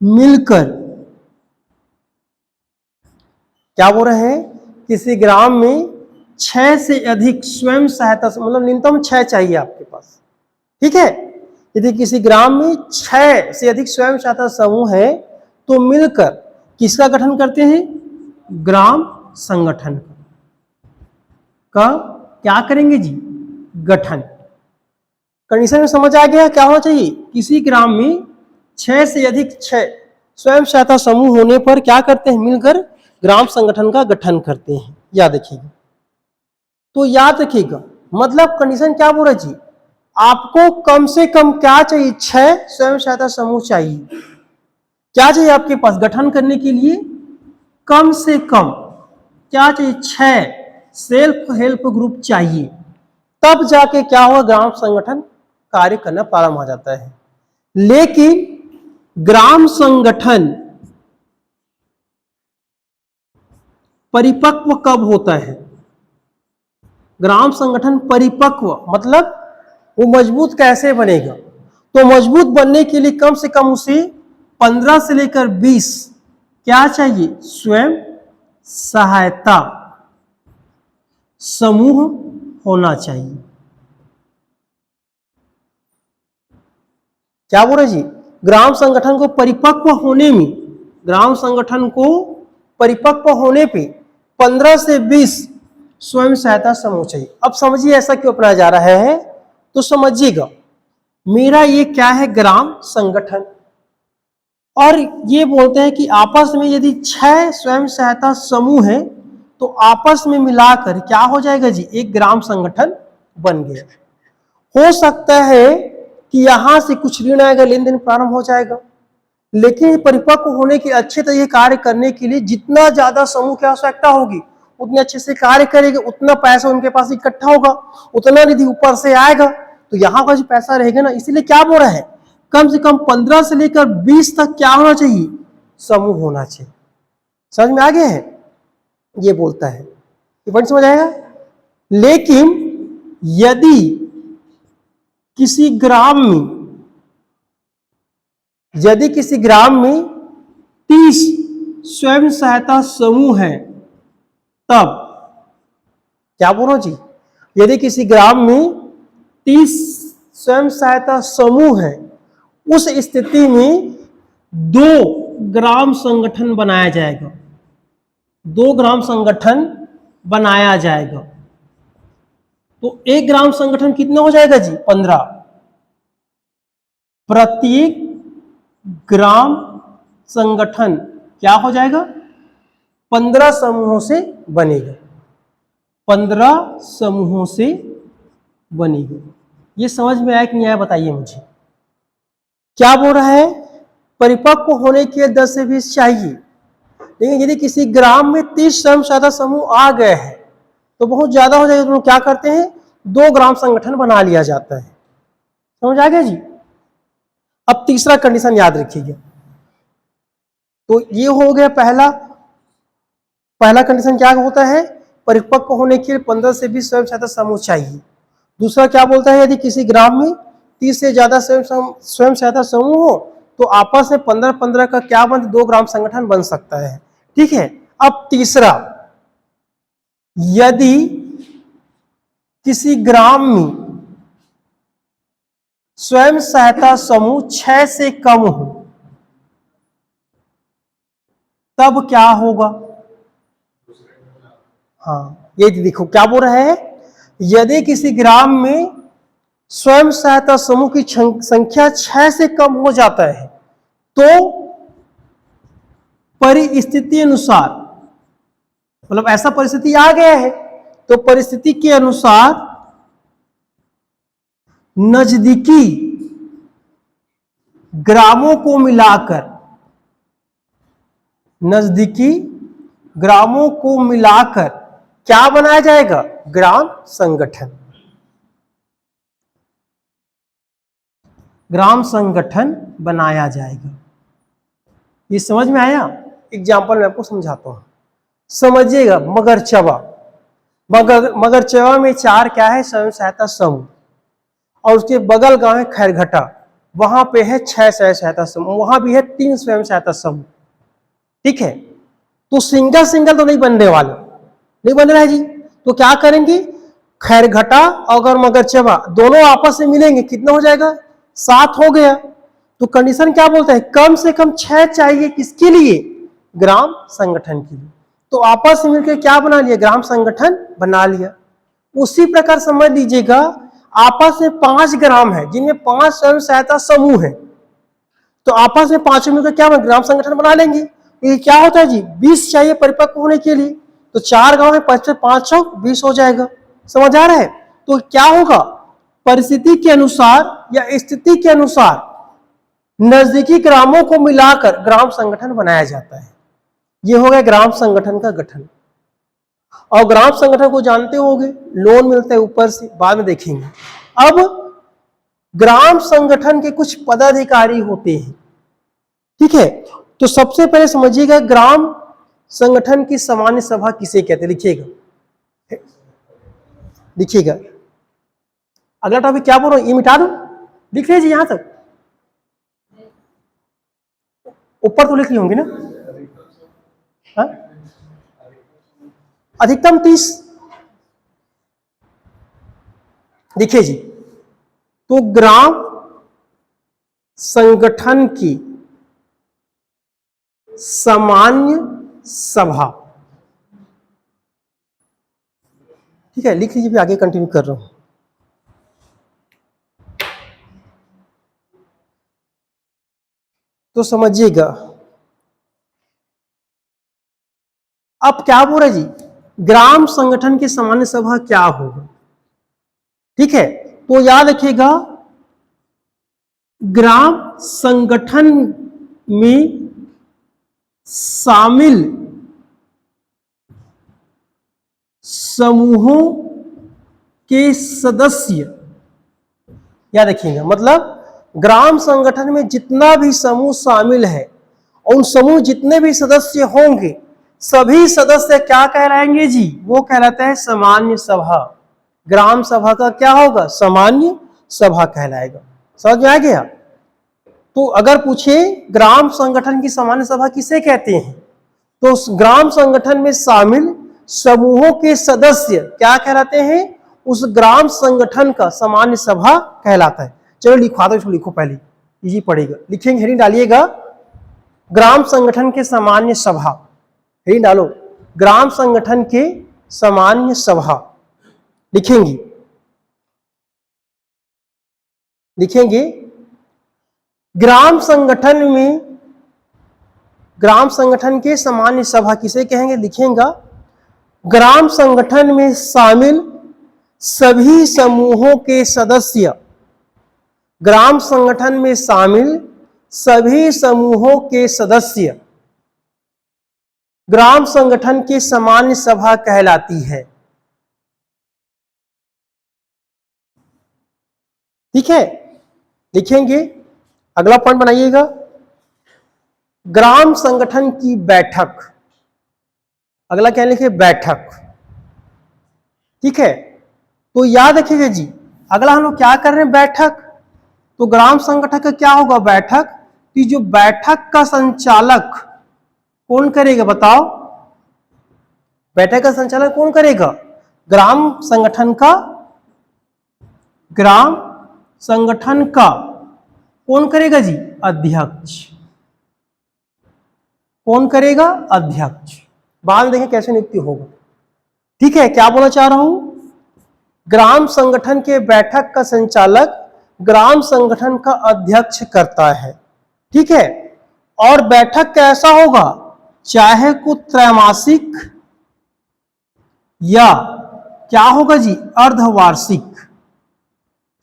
मिलकर, क्या बोल रहे हैं, किसी ग्राम में 6 से अधिक स्वयं सहायता, मतलब न्यूनतम 6 चाहिए आपके पास, ठीक है। यदि किसी ग्राम में 6 से अधिक स्वयं सहायता समूह है तो मिलकर किसका गठन करते हैं, ग्राम संगठन का क्या करेंगे जी, गठन। कंडीशन में समझ आ गया, क्या होना चाहिए, किसी ग्राम में 6 से अधिक 6 स्वयं सहायता समूह होने पर क्या करते हैं, मिलकर ग्राम संगठन का गठन करते हैं। याद रखिएगा, तो याद रखिएगा, मतलब कंडीशन क्या बोल रहा है जी, आपको कम से कम क्या चाहिए, 6 स्वयं सहायता समूह चाहिए। क्या चाहिए आपके पास गठन करने के लिए, कम से कम क्या चाहिए, 6 सेल्फ हेल्प ग्रुप चाहिए, तब जाके क्या होगा, ग्राम संगठन कार्य करना प्रारंभ हो जाता है। लेकिन ग्राम संगठन परिपक्व कब होता है, ग्राम संगठन परिपक्व मतलब वो मजबूत कैसे बनेगा, तो मजबूत बनने के लिए कम से कम उसे 15 से लेकर 20 क्या चाहिए, स्वयं सहायता समूह होना चाहिए। क्या बोल रहे जी, ग्राम संगठन को परिपक्व होने में, ग्राम संगठन को परिपक्व होने पे 15 से 20 स्वयं सहायता समूह चाहिए। अब समझिए ऐसा क्यों अपनाया जा रहा है, तो समझिएगा, मेरा ये क्या है, ग्राम संगठन, और ये बोलते हैं कि आपस में यदि 6 स्वयं सहायता समूह है तो आपस में मिलाकर क्या हो जाएगा जी, एक ग्राम संगठन बन गया। हो सकता है कि यहां से कुछ ऋण आएगा, लेन देन प्रारंभ हो जाएगा, लेकिन परिपक्व होने के अच्छे तरीके कार्य करने के लिए जितना ज्यादा समूह की आवश्यकता होगी उतने अच्छे से कार्य करेंगे, उतना पैसा उनके पास इकट्ठा होगा, उतना निधि ऊपर से आएगा, तो यहाँ का जो पैसा रहेगा ना, इसीलिए क्या बोल रहा है, कम से कम 15 से लेकर 20 तक क्या होना चाहिए, समूह होना चाहिए। समझ में आ गया है, ये बोलता है, ये पॉइंट समझ आएगा। लेकिन यदि किसी ग्राम में 30 स्वयं सहायता समूह है, तब क्या बोलो जी, यदि किसी ग्राम में 30 स्वयं सहायता समूह है, उस स्थिति में 2 ग्राम संगठन बनाया जाएगा, 2 ग्राम संगठन बनाया जाएगा। तो एक ग्राम संगठन कितना हो जाएगा जी, 15। प्रत्येक ग्राम संगठन क्या हो जाएगा, 15 समूहों से बनेगा, 15 समूहों से बनेगा। ये समझ में आया कि नहीं आया, बताइए मुझे। क्या बोल रहा है, परिपक्व होने के 10 से 20 चाहिए, लेकिन यदि किसी ग्राम में 30 स्वयं सहायता समूह आ गए हैं तो बहुत ज्यादा हो जाएगा, तो लोग क्या करते हैं, 2 ग्राम संगठन बना लिया जाता है। समझ आ गया जी। अब तीसरा कंडीशन याद रखिएगा, तो ये हो गया पहला कंडीशन क्या होता है, परिपक्व होने के लिए 15 से 20 स्वयं सहायता समूह चाहिए। दूसरा क्या बोलता है, यदि किसी ग्राम में 30 से ज्यादा स्वयं सहायता समूह हो तो आपस में 15-15 का क्या बन, 2 ग्राम संगठन बन सकता है, ठीक है। अब तीसरा, यदि किसी ग्राम में स्वयं सहायता समूह 6 से कम हो, तब क्या होगा, हाँ ये देखो क्या बोल रहा है, यदि किसी ग्राम में स्वयं सहायता समूह की संख्या 6 से कम हो जाता है तो परिस्थिति अनुसार, मतलब ऐसा परिस्थिति आ गया है तो परिस्थिति के अनुसार नजदीकी ग्रामों को मिलाकर क्या बनाया जाएगा? ग्राम संगठन। ग्राम संगठन बनाया जाएगा। ये समझ में आया? एग्जाम्पल मैं आपको समझाता हूं, समझिएगा। मगरचवा, मगरचवा में 4 क्या है? स्वयं सहायता समूह। और उसके बगल गांव है खैरघटा, वहां पे है 6 स्वयं सहायता समूह, वहां भी है 3 स्वयं सहायता समूह। ठीक है, तो सिंगल सिंगल तो नहीं बनने वाले, नहीं बन रहा है जी। तो क्या करेंगे? खैरघटा और मगरचवा दोनों आपस में मिलेंगे, कितना हो जाएगा? 7 हो गया। तो कंडीशन क्या बोलता है? कम से कम 6 चाहिए, किसके लिए? ग्राम संगठन के लिए। तो आपस में मिलकर क्या बना लिया? ग्राम संगठन बना लिया। उसी प्रकार समझ लीजिएगा, आपस में 5 ग्राम है जिनमें 5 स्वयं सहायता समूह है, तो आपस में 5 मिलकर क्या ग्राम संगठन बना लेंगे। ये क्या होता है जी? 20 चाहिए परिपक्व होने के लिए, तो 4 गांव है, 5 चौक 20 हो जाएगा। समझ आ रहा है? तो क्या होगा? परिस्थिति के अनुसार या स्थिति के अनुसार नजदीकी ग्रामों को मिलाकर ग्राम संगठन बनाया जाता है। ये हो गया ग्राम संगठन का गठन। और ग्राम संगठन को जानते होंगे, लोन मिलता है ऊपर से, बाद में देखेंगे। अब ग्राम संगठन के कुछ पदाधिकारी होते हैं। ठीक है, तो सबसे पहले समझिएगा ग्राम संगठन की सामान्य सभा किसे कहते हैं? लिखिएगा, लिखिएगा। अगला टॉपिक क्या बोल रहा हूं, ये मिटा दो, लिख लीजिए यहां तक, ऊपर तो लिख ली होंगी ना? हा? अधिकतम 30। देखिए जी, तो ग्राम संगठन की सामान्य सभा, ठीक है, लिख लीजिए, फिर आगे कंटिन्यू कर रहा हूं। तो समझिएगा, अब क्या बोल रहे जी? ग्राम संगठन की सामान्य सभा क्या होगा? ठीक है, तो याद रखिएगा, ग्राम संगठन में शामिल समूहों के सदस्य, याद रखिएगा, मतलब ग्राम संगठन में जितना भी समूह शामिल है, उन समूह जितने भी सदस्य होंगे, सभी सदस्य क्या कहलाएंगे जी? वो कहलाता है सामान्य सभा। ग्राम सभा का क्या होगा? सामान्य सभा कहलाएगा। समझ में आ गया? तो अगर पूछे ग्राम संगठन की सामान्य सभा किसे कहते हैं, तो ग्राम संगठन में शामिल समूहों के सदस्य क्या कहलाते हैं? उस ग्राम संगठन का सामान्य सभा कहलाता है। चलो लिखवा दो, इसको लिखो, पहले इजी पड़ेगा। लिखेंगे, हेडिंग डालिएगा, ग्राम संगठन के सामान्य सभा, हेडिंग डालो, ग्राम संगठन के सामान्य सभा लिखेंगे, लिखेंगे। ग्राम संगठन में, ग्राम संगठन के सामान्य सभा किसे कहेंगे? लिखेंगे, ग्राम संगठन में शामिल सभी समूहों के सदस्य, ग्राम संगठन में शामिल सभी समूहों के सदस्य ग्राम संगठन की सामान्य सभा कहलाती है। ठीक है, लिखेंगे, अगला पॉइंट बनाइएगा, ग्राम संगठन की बैठक, अगला क्या लिखे? बैठक। ठीक है, तो याद रखिएगा जी, अगला हम लोग क्या कर रहे हैं? बैठक। तो ग्राम संगठन का क्या होगा? बैठक। कि जो बैठक का संचालक कौन करेगा? बताओ, बैठक का संचालन कौन करेगा? ग्राम संगठन का, ग्राम संगठन का कौन करेगा जी? अध्यक्ष। कौन करेगा? अध्यक्ष। बाद में देखें कैसे नियुक्ति होगा। ठीक है, क्या बोलना चाह रहा हूं? ग्राम संगठन के बैठक का संचालक ग्राम संगठन का अध्यक्ष करता है। ठीक है, और बैठक कैसा होगा? चाहे को त्रैमासिक या क्या होगा जी? अर्धवार्षिक,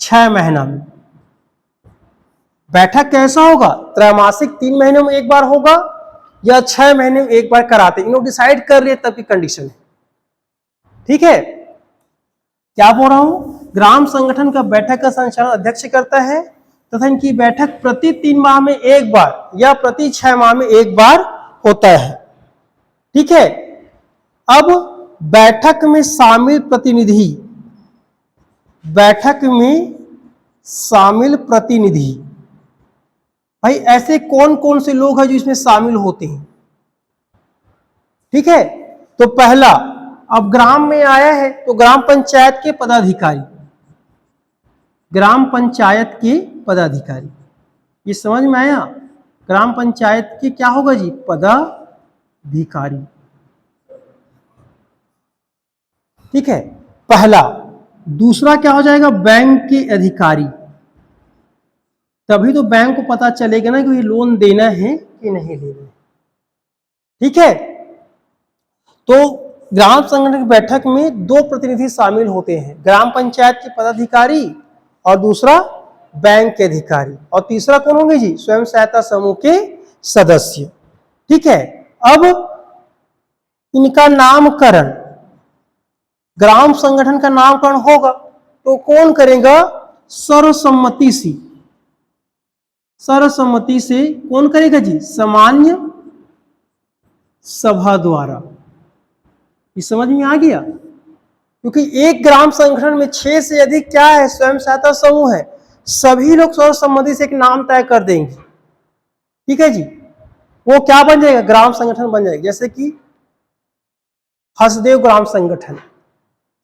6 महीना में। बैठक कैसा होगा? त्रैमासिक, 3 महीनों में एक बार होगा, या 6 महीने में एक बार कराते, इन लोग डिसाइड कर रहे हैं, तब की कंडीशन है। ठीक है, क्या बोल रहा हूं, ग्राम संगठन का बैठक का संचालन अध्यक्ष करता है तथा इनकी बैठक प्रति 3 माह में एक बार या प्रति 6 माह में एक बार होता है। ठीक है, अब बैठक में शामिल प्रतिनिधि, बैठक में शामिल प्रतिनिधि, भाई ऐसे कौन कौन से लोग हैं जो इसमें शामिल होते हैं। ठीक है, तो पहला, अब ग्राम में आया है तो ग्राम पंचायत के पदाधिकारी, ग्राम पंचायत के पदाधिकारी, ये समझ में आया, ग्राम पंचायत के क्या होगा जी, पदाधिकारी। ठीक है, पहला। दूसरा क्या हो जाएगा, बैंक के अधिकारी, तभी तो बैंक को पता चलेगा ना कि ये लोन देना है कि नहीं देना है। ठीक है, तो ग्राम संगठन की बैठक में 2 प्रतिनिधि शामिल होते हैं, ग्राम पंचायत के पदाधिकारी और दूसरा बैंक के अधिकारी, और तीसरा कौन होंगे जी, स्वयं सहायता समूह के सदस्य। ठीक है, अब इनका नामकरण, ग्राम संगठन का नामकरण होगा तो कौन करेगा, सर्वसम्मति से, सर्वसम्मति से कौन करेगा जी, सामान्य सभा द्वारा। ये समझ में आ गया, क्योंकि एक ग्राम संगठन में 6 से अधिक क्या है, स्वयं सहायता समूह है, सभी लोग सर्वसम्मति से एक नाम तय कर देंगे। ठीक है जी, वो क्या बन जाएगा, ग्राम संगठन बन जाएगा। जैसे कि हसदेव ग्राम संगठन,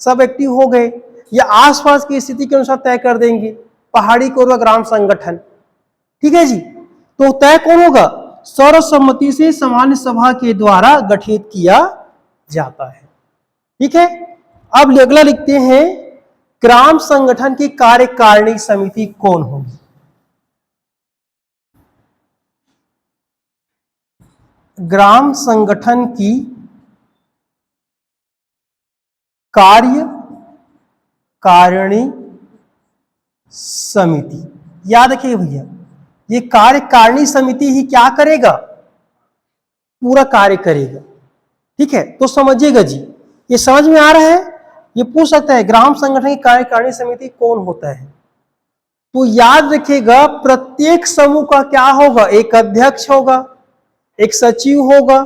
सब एक्टिव हो गए, या आसपास की स्थिति के अनुसार तय कर देंगे, पहाड़ी कोरबा ग्राम संगठन। ठीक है जी, तो तय कौन होगा, सर्वसम्मति से सामान्य सभा के द्वारा गठित किया जाता है। ठीक है, अब अगला लिखते हैं, ग्राम संगठन की कार्यकारिणी समिति कौन होगी। ग्राम संगठन की कार्यकारिणी समिति, याद रखिए भैया, ये कार्यकारिणी समिति ही क्या करेगा, पूरा कार्य करेगा। ठीक है, तो समझिएगा जी, ये समझ में आ रहा है। ये पूछ सकता है ग्राम संगठन की कार्यकारिणी समिति कौन होता है, तो याद रखिएगा प्रत्येक समूह का क्या होगा, एक अध्यक्ष होगा, एक सचिव होगा,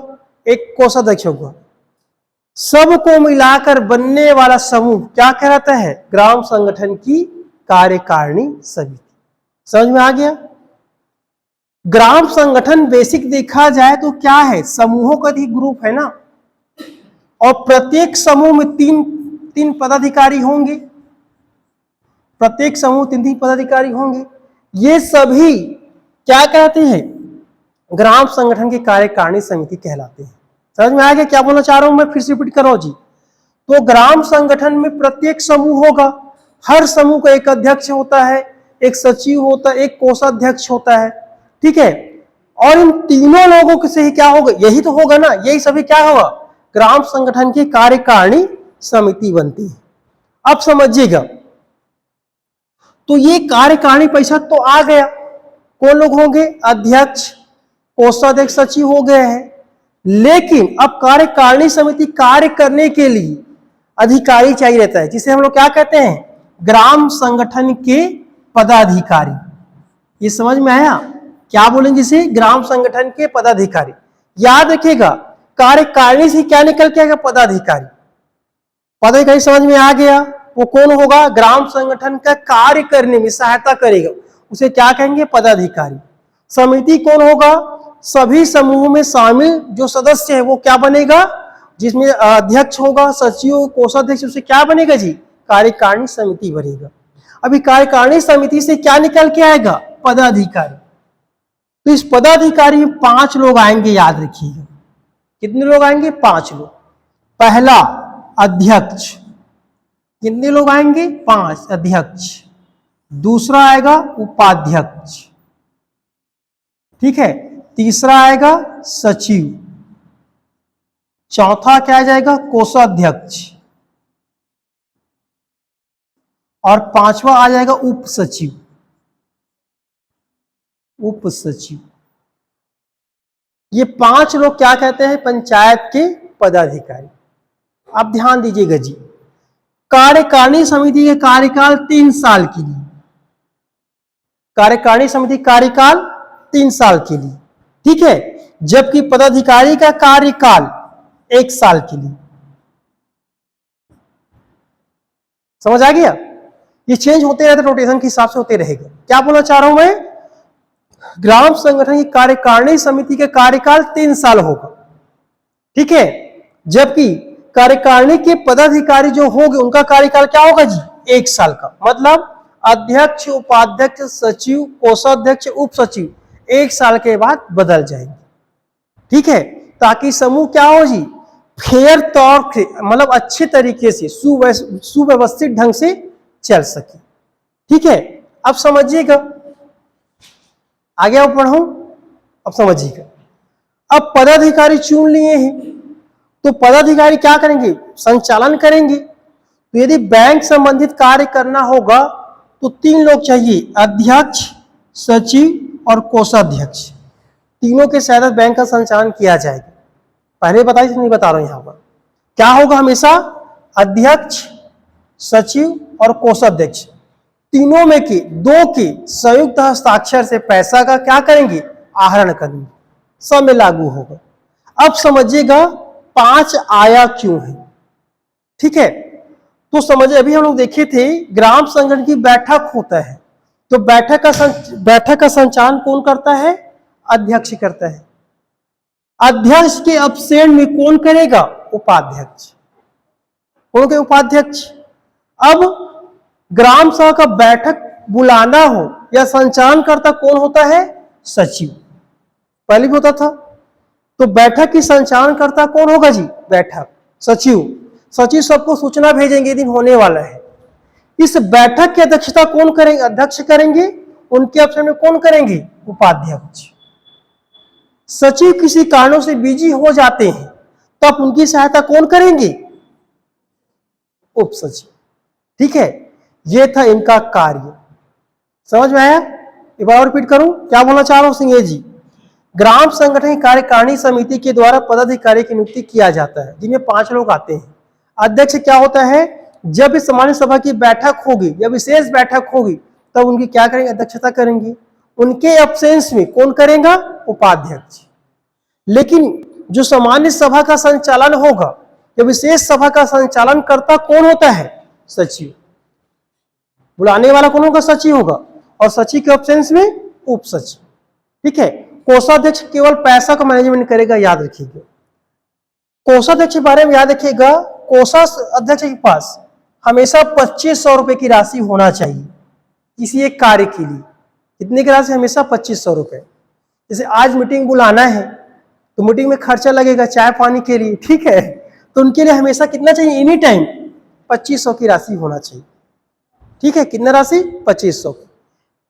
एक कोषाध्यक्ष होगा, सबको मिलाकर बनने वाला समूह क्या कहलाता है, ग्राम संगठन की कार्यकारिणी समिति। समझ में आ गया। ग्राम संगठन बेसिक देखा जाए तो क्या है, समूहों का ही ग्रुप है ना, और प्रत्येक समूह में 3 पदाधिकारी होंगे, प्रत्येक समूह 3 पदाधिकारी होंगे। ये सभी क्या कहते हैं, ग्राम संगठन की कार्यकारिणी समिति कहलाते हैं। समझ में आ गया क्या बोलना चाह रहा हूं मैं, फिर से रिपीट कर रहा हूं जी। तो ग्राम संगठन में प्रत्येक समूह होगा, हर समूह का एक अध्यक्ष होता है, एक सचिव होता है, एक कोषाध्यक्ष होता है। ठीक है, और इन तीनों लोगों से ही क्या होगा, यही तो होगा ना, यही सभी क्या होगा, ग्राम संगठन की कार्यकारिणी समिति बनती है। अब समझिएगा, तो ये कार्यकारिणी परिषद तो आ गया, कौन लोग होंगे, अध्यक्ष, कोषाध्यक्ष, सचिव हो गए हैं, लेकिन अब कार्यकारिणी समिति कार्य करने के लिए अधिकारी चाहिए रहता है, जिसे हम लोग क्या कहते हैं, ग्राम संगठन के पदाधिकारी। ये समझ में आया, क्या बोलेंगे इसे, ग्राम संगठन के पदाधिकारी। याद रखिएगा कार्यकारिणी से क्या निकल के आएगा, पदाधिकारी। पदाधिकारी समझ में आ गया, वो कौन होगा, ग्राम संगठन का कार्य करने में सहायता करेगा, उसे क्या कहेंगे, पदाधिकारी। समिति कौन होगा, सभी समूह में शामिल जो सदस्य है वो क्या बनेगा, जिसमें अध्यक्ष होगा, सचिव, कोषाध्यक्ष, उसे क्या बनेगा जी, कार्यकारिणी समिति बनेगा। अभी कार्यकारिणी समिति से क्या निकल के आएगा, पदाधिकारी। तो इस पदाधिकारी में 5 लोग आएंगे, याद रखिएगा। कितने लोग आएंगे, 5 लोग। पहला अध्यक्ष, कितने लोग आएंगे, 5 अध्यक्ष। दूसरा आएगा उपाध्यक्ष, ठीक है। तीसरा आएगा सचिव। चौथा क्या आ जाएगा, कोषाध्यक्ष। और 5वां आ जाएगा उप सचिव, उप सचिव। ये 5 लोग क्या कहते हैं, पंचायत के पदाधिकारी। आप ध्यान दीजिएगा जी, कार्यकारिणी समिति के कार्यकाल 3 साल के लिए, कार्यकारिणी समिति कार्यकाल 3 साल के लिए, ठीक है, जबकि पदाधिकारी का कार्यकाल 1 साल के लिए। समझ आ गया? ये चेंज होते रहते, रोटेशन के हिसाब से होते रहेगा। क्या बोलना चाह रहा हूं मैं, ग्राम संगठन की कार्यकारिणी समिति का कार्यकाल 3 साल होगा, ठीक है, जबकि कार्यकारिणी के पदाधिकारी जो होंगे उनका कार्यकाल क्या होगा जी, 1 साल का। मतलब अध्यक्ष, उपाध्यक्ष, सचिव, कोषाध्यक्ष, उप सचिव 1 साल के बाद बदल जाएंगे, ठीक है, ताकि समूह क्या हो जी, फेयर तौर से, मतलब अच्छे तरीके से, सुव्यवस्थित ढंग से चल सके, ठीक है। अब समझिएगा, आगे पढ़ूं, अब समझिएगा। अब पदाधिकारी चुन लिए हैं, तो पदाधिकारी क्या करेंगे, संचालन करेंगे। तो यदि बैंक संबंधित कार्य करना होगा तो 3 लोग चाहिए, अध्यक्ष, सचिव और कोषाध्यक्ष। तीनों के सहायता बैंक का संचालन किया जाएगा। पहले बताइए, नहीं बता रहा हूं यहां पर। क्या होगा, हमेशा अध्यक्ष, सचिव और कोषाध्यक्ष तीनों में के 2 के संयुक्त हस्ताक्षर से पैसा का क्या करेंगे, आहरण करेंगे, सब में लागू होगा। अब समझिएगा 5 आया क्यों है, ठीक है। तो समझिए, अभी हम लोग देखे थे ग्राम संगठन की बैठक होता है, तो बैठक का संचालन कौन करता है, अध्यक्ष करता है। अध्यक्ष के अब्सेंट में कौन करेगा, उपाध्यक्ष। कौन के उपाध्यक्ष। अब ग्राम सभा का बैठक बुलाना हो या संचालन करता कौन होता है, सचिव। पहले भी होता था। तो बैठक की संचालन करता कौन होगा जी, बैठक, सचिव। सचिव सबको सूचना भेजेंगे, दिन होने वाला है। इस बैठक की अध्यक्षता कौन करेंगे, अध्यक्ष करेंगे। उनके अवसर में कौन करेंगे, उपाध्यक्ष। सचिव किसी कारणों से बिजी हो जाते हैं, तब उनकी सहायता कौन करेंगे, उप सचिव, ठीक है। यह था इनका कार्य। समझ में आया? एक बार और रिपीट करूं, क्या बोलना चाह रहा हूं सिंह जी। ग्राम संगठन कार्यकारिणी समिति के द्वारा पदाधिकारी की नियुक्ति किया जाता है, जिनमें 5 लोग आते हैं। अध्यक्ष क्या होता है, जब इस सामान्य सभा की बैठक होगी या विशेष बैठक होगी तब उनकी क्या करेंगे, अध्यक्षता करेंगे। उनके एब्सेंस में कौन करेगा, उपाध्यक्ष। लेकिन जो सामान्य सभा का संचालन होगा या विशेष सभा का संचालन करता कौन होता है, सचिव। बुलाने वाला कौन होगा, सचिव होगा, और सचिव के एब्सेंस में उप सचिव, ठीक है। कोषाध्यक्ष केवल पैसा का मैनेजमेंट करेगा, याद रखिएगा। कोषाध्यक्ष के बारे में याद रखिएगा, कोषाध्यक्ष के पास हमेशा 2500 रुपए की राशि होना चाहिए किसी एक कार्य के लिए। कितने की राशि, हमेशा 2500 रुपए। जैसे आज मीटिंग बुलाना है तो मीटिंग में खर्चा लगेगा चाय पानी के लिए, ठीक है, तो उनके लिए हमेशा कितना चाहिए, एनी टाइम 2500 की राशि होना चाहिए, ठीक है। कितना राशि, 2500।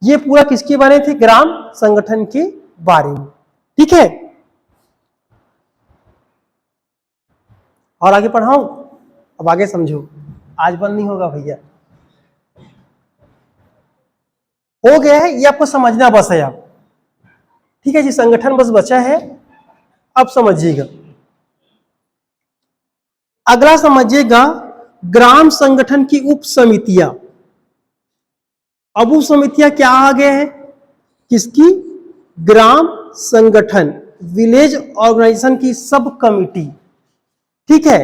ये पूरा किसके बारे में थे, ग्राम संगठन के बारे में, ठीक है। और आगे पढ़ाऊं, अब आगे समझो, आज बंद नहीं होगा भैया। हो गया है, ये आपको समझना बस है आप, ठीक है जी। संगठन बस बचा है, अब समझिएगा। अगला समझिएगा, ग्राम संगठन की उप समितियां। अब उप समितियां क्या आ गए हैं, किसकी, ग्राम संगठन, विलेज ऑर्गेनाइजेशन की सब कमिटी, ठीक है।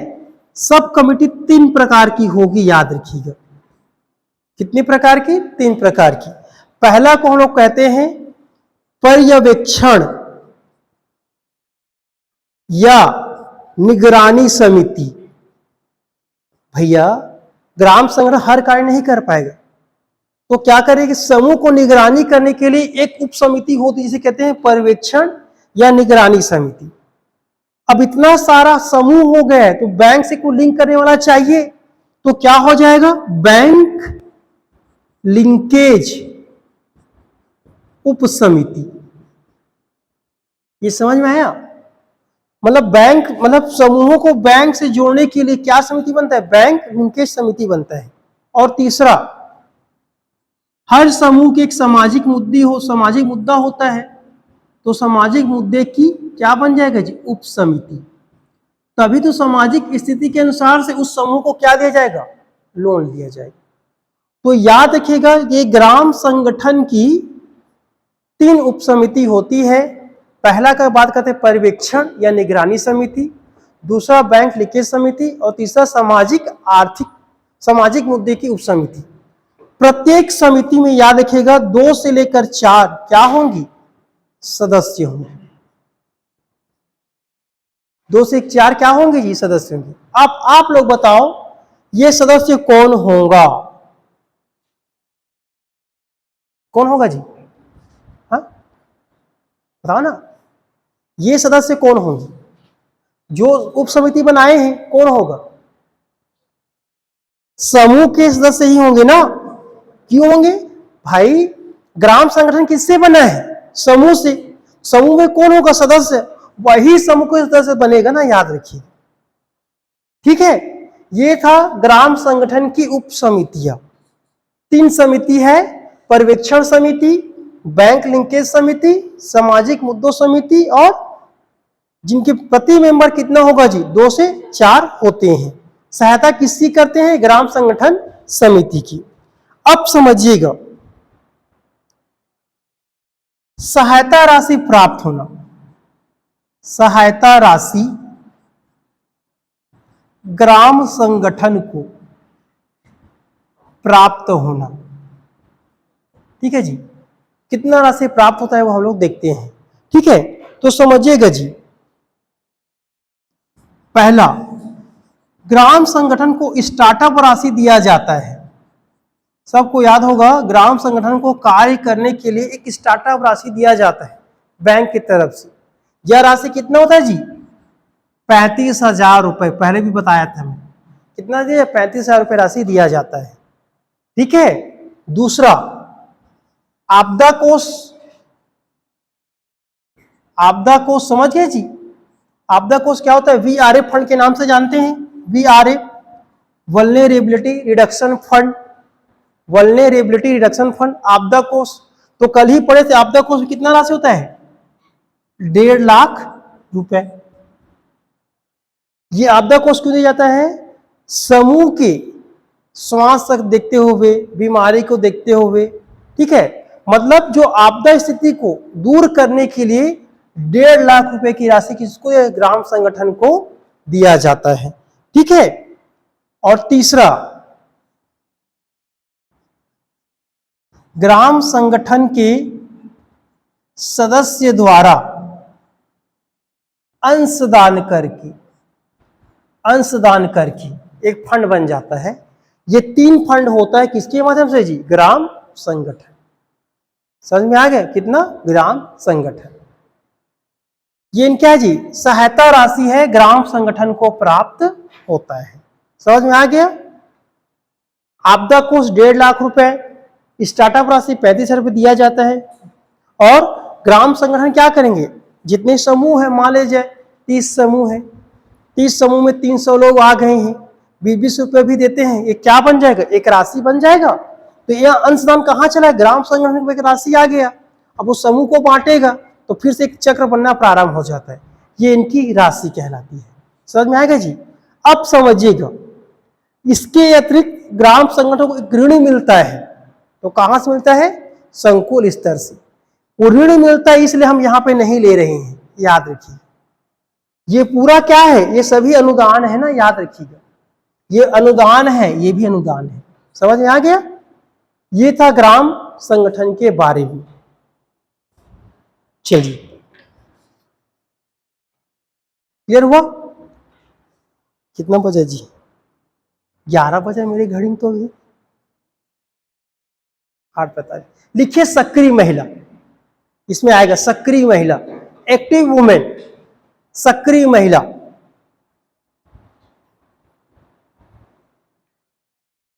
सब कमिटी 3 प्रकार की होगी, याद रखिएगा। कितने प्रकार की, 3 प्रकार की। पहला को हम लोग कहते हैं पर्यवेक्षण या निगरानी समिति। भैया ग्राम संगठन हर कार्य नहीं कर पाएगा, तो क्या करेगी, समूह को निगरानी करने के लिए एक उप समिति होती है, जिसे कहते हैं पर्यवेक्षण या निगरानी समिति। अब इतना सारा समूह हो गया है तो बैंक से कोई लिंक करने वाला चाहिए, तो क्या हो जाएगा, बैंक लिंकेज उप समिति। ये समझ में आया? मतलब बैंक, मतलब समूहों को बैंक से जोड़ने के लिए क्या समिति बनता है, बैंक लिंकेज समिति बनता है। और तीसरा, हर समूह की एक सामाजिक मुद्दा होता है, तो सामाजिक मुद्दे की क्या बन जाएगा जी, उप समिति। तभी तो सामाजिक स्थिति के अनुसार से उस समूह को क्या दिया जाएगा, लोन दिया जाएगा। तो याद रखिएगा ये ग्राम संगठन की 3 उपसमिति होती है। पहला का बात करते हैं पर्यवेक्षण या निगरानी समिति, दूसरा बैंक लीकेज समिति और तीसरा सामाजिक मुद्दे की उपसमिति। प्रत्येक समिति में याद रखिएगा 2 से लेकर 4 क्या होंगी, सदस्य होंगे। 2 से 4 क्या होंगे जी, सदस्य होंगे। अब आप लोग बताओ ये सदस्य कौन होगा, कौन होगा जी, हाँ बताओ ना, ये सदस्य कौन होंगे जो उप समिति बनाए हैं, कौन होगा, समूह के सदस्य ही होंगे ना। क्यों होंगे भाई, ग्राम संगठन किससे बना है, समूह से। समूह में कौन होगा, सदस्य, वही समूह के सदस्य बनेगा ना, याद रखिए। ठीक है, ये था ग्राम संगठन की उप समितियां। 3 समिति है, पर्यवेक्षण समिति, बैंक लिंकेज समिति, सामाजिक मुद्दों समिति, और जिनके प्रति मेंबर कितना होगा जी, 2 से 4 होते हैं। सहायता किसकी करते हैं, ग्राम संगठन समिति की। अब समझिएगा सहायता राशि प्राप्त होना, सहायता राशि ग्राम संगठन को प्राप्त होना। ठीक है जी, कितना राशि प्राप्त होता है वो हम लोग देखते हैं। ठीक है, तो समझिएगा जी, पहला ग्राम संगठन को स्टार्टअप राशि दिया जाता है। सबको याद होगा ग्राम संगठन को कार्य करने के लिए एक स्टार्टअप राशि दिया जाता है बैंक की तरफ से। यह राशि कितना होता है जी, 35,000 रुपए, पहले भी बताया था मैं, कितना दिया, 35,000 रुपए राशि दिया जाता है। ठीक है, दूसरा आपदा कोष, आपदा कोष समझ गए जी, आपदा कोष क्या होता है, वीआरएफ फंड के नाम से जानते हैं, VRF vulnerability reduction fund, vulnerability reduction fund, आपदा कोष। तो कल ही पढ़े थे आपदा कोष में कितना राशि होता है, 1.5 लाख रुपए। ये आपदा कोष क्यों दिया जाता है, समूह के स्वास्थ्य देखते हुए, बीमारी को देखते हुए। ठीक है, मतलब जो आपदा स्थिति को दूर करने के लिए 1.5 लाख रुपए की राशि किसको, ग्राम संगठन को दिया जाता है। ठीक है, और तीसरा ग्राम संगठन के सदस्य द्वारा अंशदान करके एक फंड बन जाता है। ये 3 फंड होता है किसके माध्यम से जी, ग्राम संगठन। समझ में आ गया, कितना, ग्राम संगठन। ये क्या है जी, सहायता राशि है, ग्राम संगठन को प्राप्त होता है। समझ में आ गया। आपदा कोष 1.5 लाख रुपए, स्टार्टअप राशि 35,000 रुपए दिया जाता है। और ग्राम संगठन क्या करेंगे, जितने समूह है, मान लीजिए 30 समूह है, 30 समूह में 300 लोग आ गए हैं, 20-20 रुपए भी देते हैं, ये क्या बन जाएगा, एक राशि बन जाएगा। तो यह अंशदान कहाँ चला, ग्राम संगठन में एक राशि आ गया, अब उस समूह को बांटेगा तो फिर से एक चक्र बनना प्रारंभ हो जाता है। ये इनकी राशि कहलाती है। समझ में आएगा जी। अब समझिएगा, इसके अतिरिक्त ग्राम संगठन को एक ऋण मिलता है। तो कहां से मिलता है, संकुल स्तर से। वो ऋण मिलता है, इसलिए हम यहाँ पे नहीं ले रहे हैं, याद रखिए। ये पूरा क्या है, ये सभी अनुदान है ना, याद रखिएगा, ये अनुदान है, ये भी अनुदान है। समझ में आ गया। ये था ग्राम संगठन के बारे में। चलिए, क्लियर हुआ। कितना बजे जी, 11 बजे मेरी घड़ी में तो अभी 8:45। लिखिए सक्रिय महिला, इसमें आएगा सक्रिय महिला, एक्टिव वुमेन, सक्रिय महिला।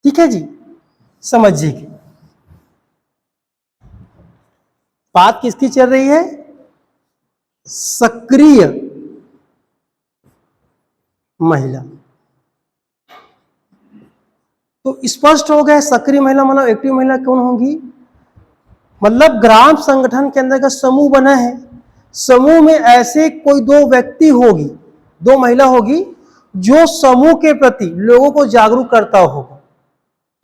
ठीक है जी, समझिए बात किसकी चल रही है, सक्रिय महिला। तो स्पष्ट हो गया, सक्रिय महिला मतलब एक्टिव महिला कौन होगी, मतलब ग्राम संगठन के अंदर का समूह बना है, समूह में ऐसे कोई 2 व्यक्ति होगी दो महिला होगी जो समूह के प्रति लोगों को जागरूक करता होगा,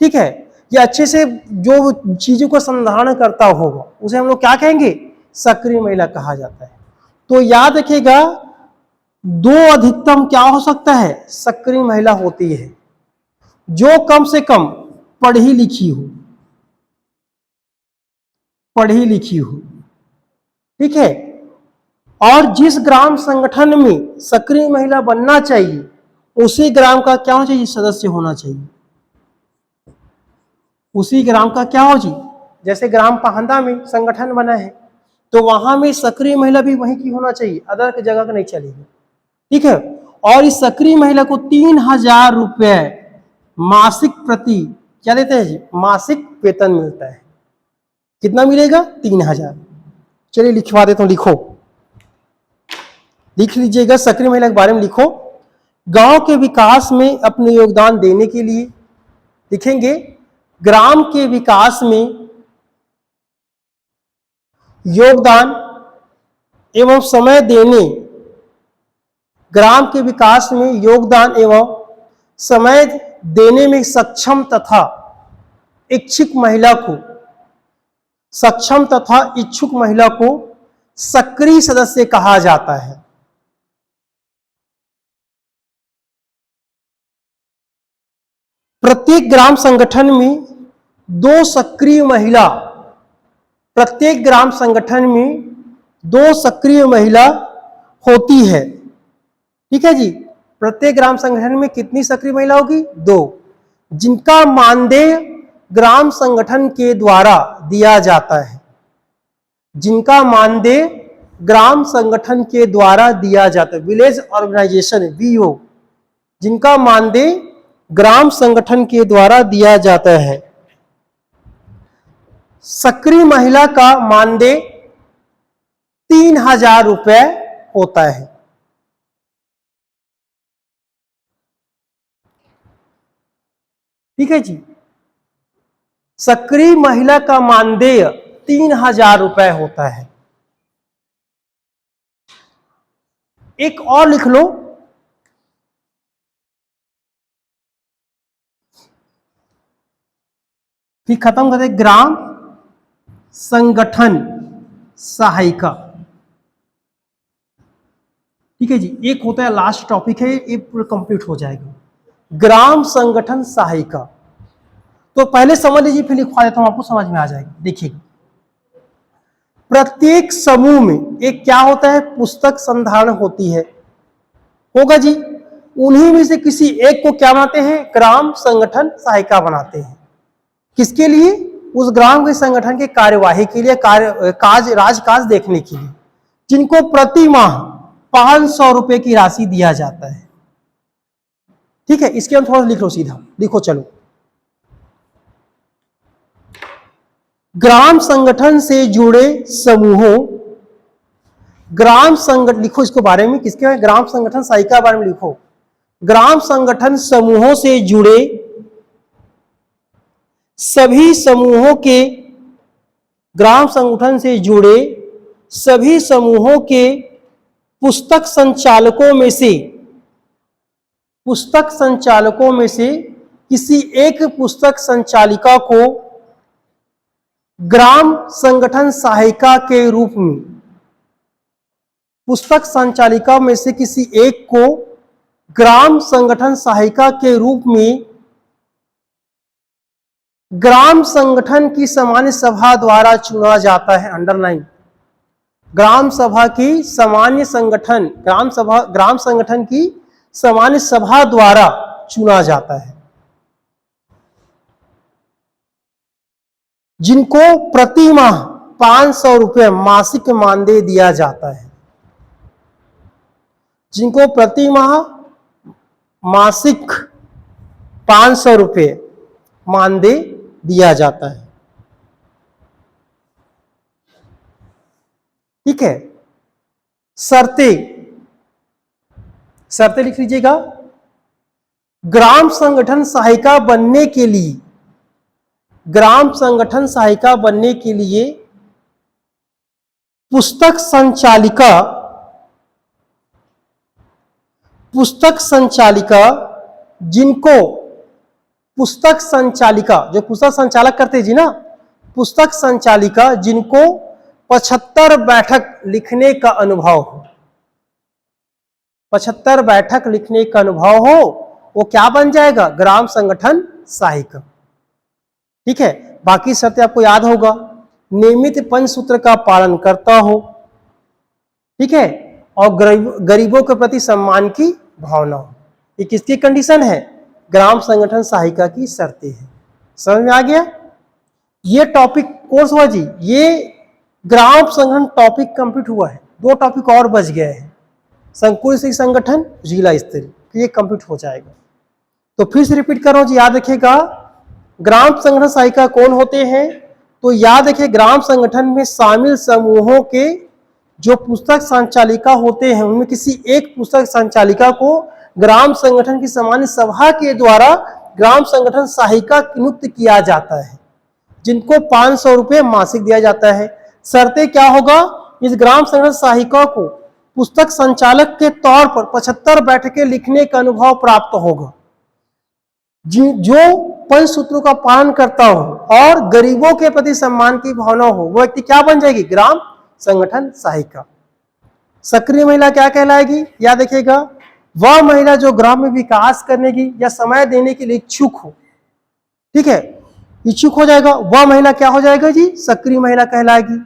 ठीक है, या अच्छे से जो चीजों को संधारण करता होगा, उसे हम लोग क्या कहेंगे, सक्रिय महिला कहा जाता है। तो याद रखिएगा, दो अधिकतम क्या हो सकता है, सक्रिय महिला होती है, जो कम से कम पढ़ी लिखी हो, पढ़ी लिखी हो, ठीक है। और जिस ग्राम संगठन में सक्रिय महिला बनना चाहिए, उसी ग्राम का क्या होना चाहिए, सदस्य होना चाहिए, उसी ग्राम का क्या हो जी। जैसे ग्राम पाहंदा में संगठन बना है, तो वहां में सक्रिय महिला भी वहीं की होना चाहिए, अदर की जगह का नहीं चलेगी, ठीक है। और इस सक्रिय महिला को 3,000 रुपए मासिक प्रति क्या देते हैं जी, मासिक वेतन मिलता है। कितना मिलेगा, 3,000। चलिए लिखवा देता हूं, लिखो, लिख लीजिएगा, सक्रिय महिला के बारे में लिखो। गांव के विकास में अपने योगदान देने के लिए, लिखेंगे ग्राम के विकास में योगदान एवं समय देने, ग्राम के विकास में योगदान एवं समय देने में सक्षम तथा इच्छुक महिला को, सक्षम तथा इच्छुक महिला को सक्रिय सदस्य कहा जाता है। प्रत्येक ग्राम संगठन में दो सक्रिय महिला, प्रत्येक ग्राम संगठन में दो सक्रिय महिला होती है, ठीक है जी। प्रत्येक ग्राम संगठन में कितनी सक्रिय महिला होगी, दो, जिनका मानदेय ग्राम संगठन के द्वारा दिया जाता है, जिनका मानदेय ग्राम संगठन के द्वारा दिया जाता है, विलेज ऑर्गेनाइजेशन वीओ, जिनका मानदेय ग्राम संगठन के द्वारा दिया जाता है। सक्रिय महिला का मानदेय 3,000 रुपए होता है, ठीक है जी। सक्रिय महिला का मानदेय 3,000 रुपए होता है। एक और लिख लो, फिर खत्म करते, ग्राम संगठन सहायिका, ठीक है जी। एक होता है, लास्ट टॉपिक है, ये पूरा कंप्लीट हो जाएगा, ग्राम संगठन सहायिका। तो पहले समझ लीजिए, फिर लिखवा देता हूं, आपको समझ में आ जाएगा। देखिए, प्रत्येक समूह में एक क्या होता है, पुस्तक संधारण होती है, होगा जी। उन्हीं में से किसी एक को क्या बनाते हैं, ग्राम संगठन सहायिका बनाते हैं। किसके लिए, उस ग्राम के संगठन के कार्यवाही के लिए, राजकाज देखने के लिए, जिनको प्रति माह 500 रुपए की राशि दिया जाता है, ठीक है। इसके हम थोड़ा लिख लो, सीधा लिखो, चलो। ग्राम संगठन से जुड़े समूहों, ग्राम संगठन लिखो, इसको बारे में, किसके बारे में, ग्राम संगठन सहायिका बारे में लिखो। ग्राम संगठन समूहों से जुड़े सभी समूहों के, ग्राम संगठन से जुड़े सभी समूहों के पुस्तक संचालकों में से, पुस्तक संचालकों में से किसी एक पुस्तक संचालिका को ग्राम संगठन सहायिका के रूप में, पुस्तक संचालिका में से किसी एक को ग्राम संगठन सहायिका के रूप में ग्राम संगठन की सामान्य सभा द्वारा चुना जाता है। अंडरलाइन, ग्राम सभा की सामान्य संगठन, ग्राम संगठन की सामान्य सभा द्वारा चुना जाता है, जिनको प्रति माह 500 रुपए मासिक मानदेय दिया जाता है, जिनको प्रति माह मासिक 500 रुपए मानदेय दिया जाता है, ठीक है। शर्तें, शर्तें लिख लीजिएगा। ग्राम संगठन सहायिका बनने के लिए, ग्राम संगठन सहायिका बनने के लिए पुस्तक संचालिका पुस्तक संचालिका जिनको, पुस्तक संचालिका जो पुस्तक संचालक करते जी ना, पुस्तक संचालिका जिनको 75 बैठक लिखने का अनुभव हो, 75 बैठक लिखने का अनुभव हो, वो क्या बन जाएगा? ग्राम संगठन सहायिका। ठीक है, बाकी शर्तें आपको याद होगा। नियमित पंचसूत्र का पालन करता हो, ठीक है, और गरीबों के प्रति सम्मान की भावना हो। ये किसकी कंडीशन है? ग्राम संगठन सहायिका की शर्तें हैं। समझ में आ गया? ये टॉपिक कोर्स हुआ जी, ये ग्राम संगठन टॉपिक कंप्लीट हुआ है। 2 टॉपिक और बच गए हैं, संकुल शिक्षा संगठन, जिला स्तरीय, ये कंप्लीट हो जाएगा। तो फिर से रिपीट कर रहा हूं जी, याद रखिएगा ग्राम संगठन सहायिका कौन होते हैं? तो याद रखिए ग्राम संगठन में शामिल समूहों के जो पुस्तक संचालिका होते हैं, उनमें किसी एक पुस्तक संचालिका को ग्राम संगठन की सामान्य सभा के द्वारा ग्राम संगठन सहायिका नियुक्त किया जाता है, जिनको 500 रुपये मासिक दिया जाता है। शर्तें क्या होगा? इस ग्राम संगठन सहायिका को पुस्तक संचालक के तौर पर 75 बैठकें लिखने का अनुभव प्राप्त होगा, जो पंचसूत्रों का पालन करता हो और गरीबों के प्रति सम्मान की भावना हो, वो व्यक्ति क्या बन जाएगी? ग्राम संगठन सहायिका। सक्रिय महिला क्या कहलाएगी? याद रखिएगा, वह महिला जो ग्राम में विकास करने की या समय देने के लिए इच्छुक हो, ठीक है, इच्छुक हो जाएगा, वह महिला क्या हो जाएगा जी? सक्रिय महिला कहलाएगी।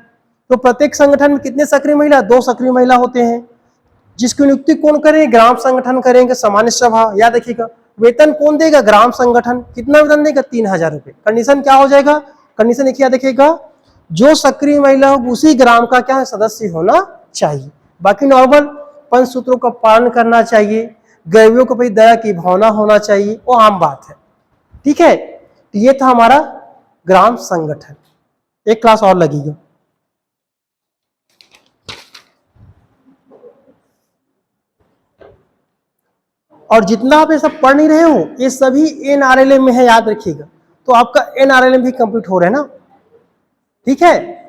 तो प्रत्येक संगठन में कितने सक्रिय महिला? 2 सक्रिय महिला होते हैं, जिसकी नियुक्ति कौन करेंगे? ग्राम संगठन करेंगे, सामान्य सभा। याद रखिएगा, वेतन कौन देगा? ग्राम संगठन। कितना वेतन देगा? 3000 रुपये। कंडीशन क्या हो जाएगा? कंडीशन देखिए, याद रखिएगा, जो सक्रिय महिला हो उसी ग्राम का क्या सदस्य होना चाहिए। बाकी नॉर्मल पंचसूत्रों का पालन करना चाहिए, गरीबों को प्रति दया की भावना होना चाहिए, वो आम बात है। ठीक है, तो ये था हमारा ग्राम संगठन। एक क्लास और लगेगा। और जितना आप ये सब पढ़ नहीं रहे हो, ये सभी NRLM में है, याद रखिएगा। तो आपका NRLM भी कंप्लीट हो रहा है ना, ठीक है।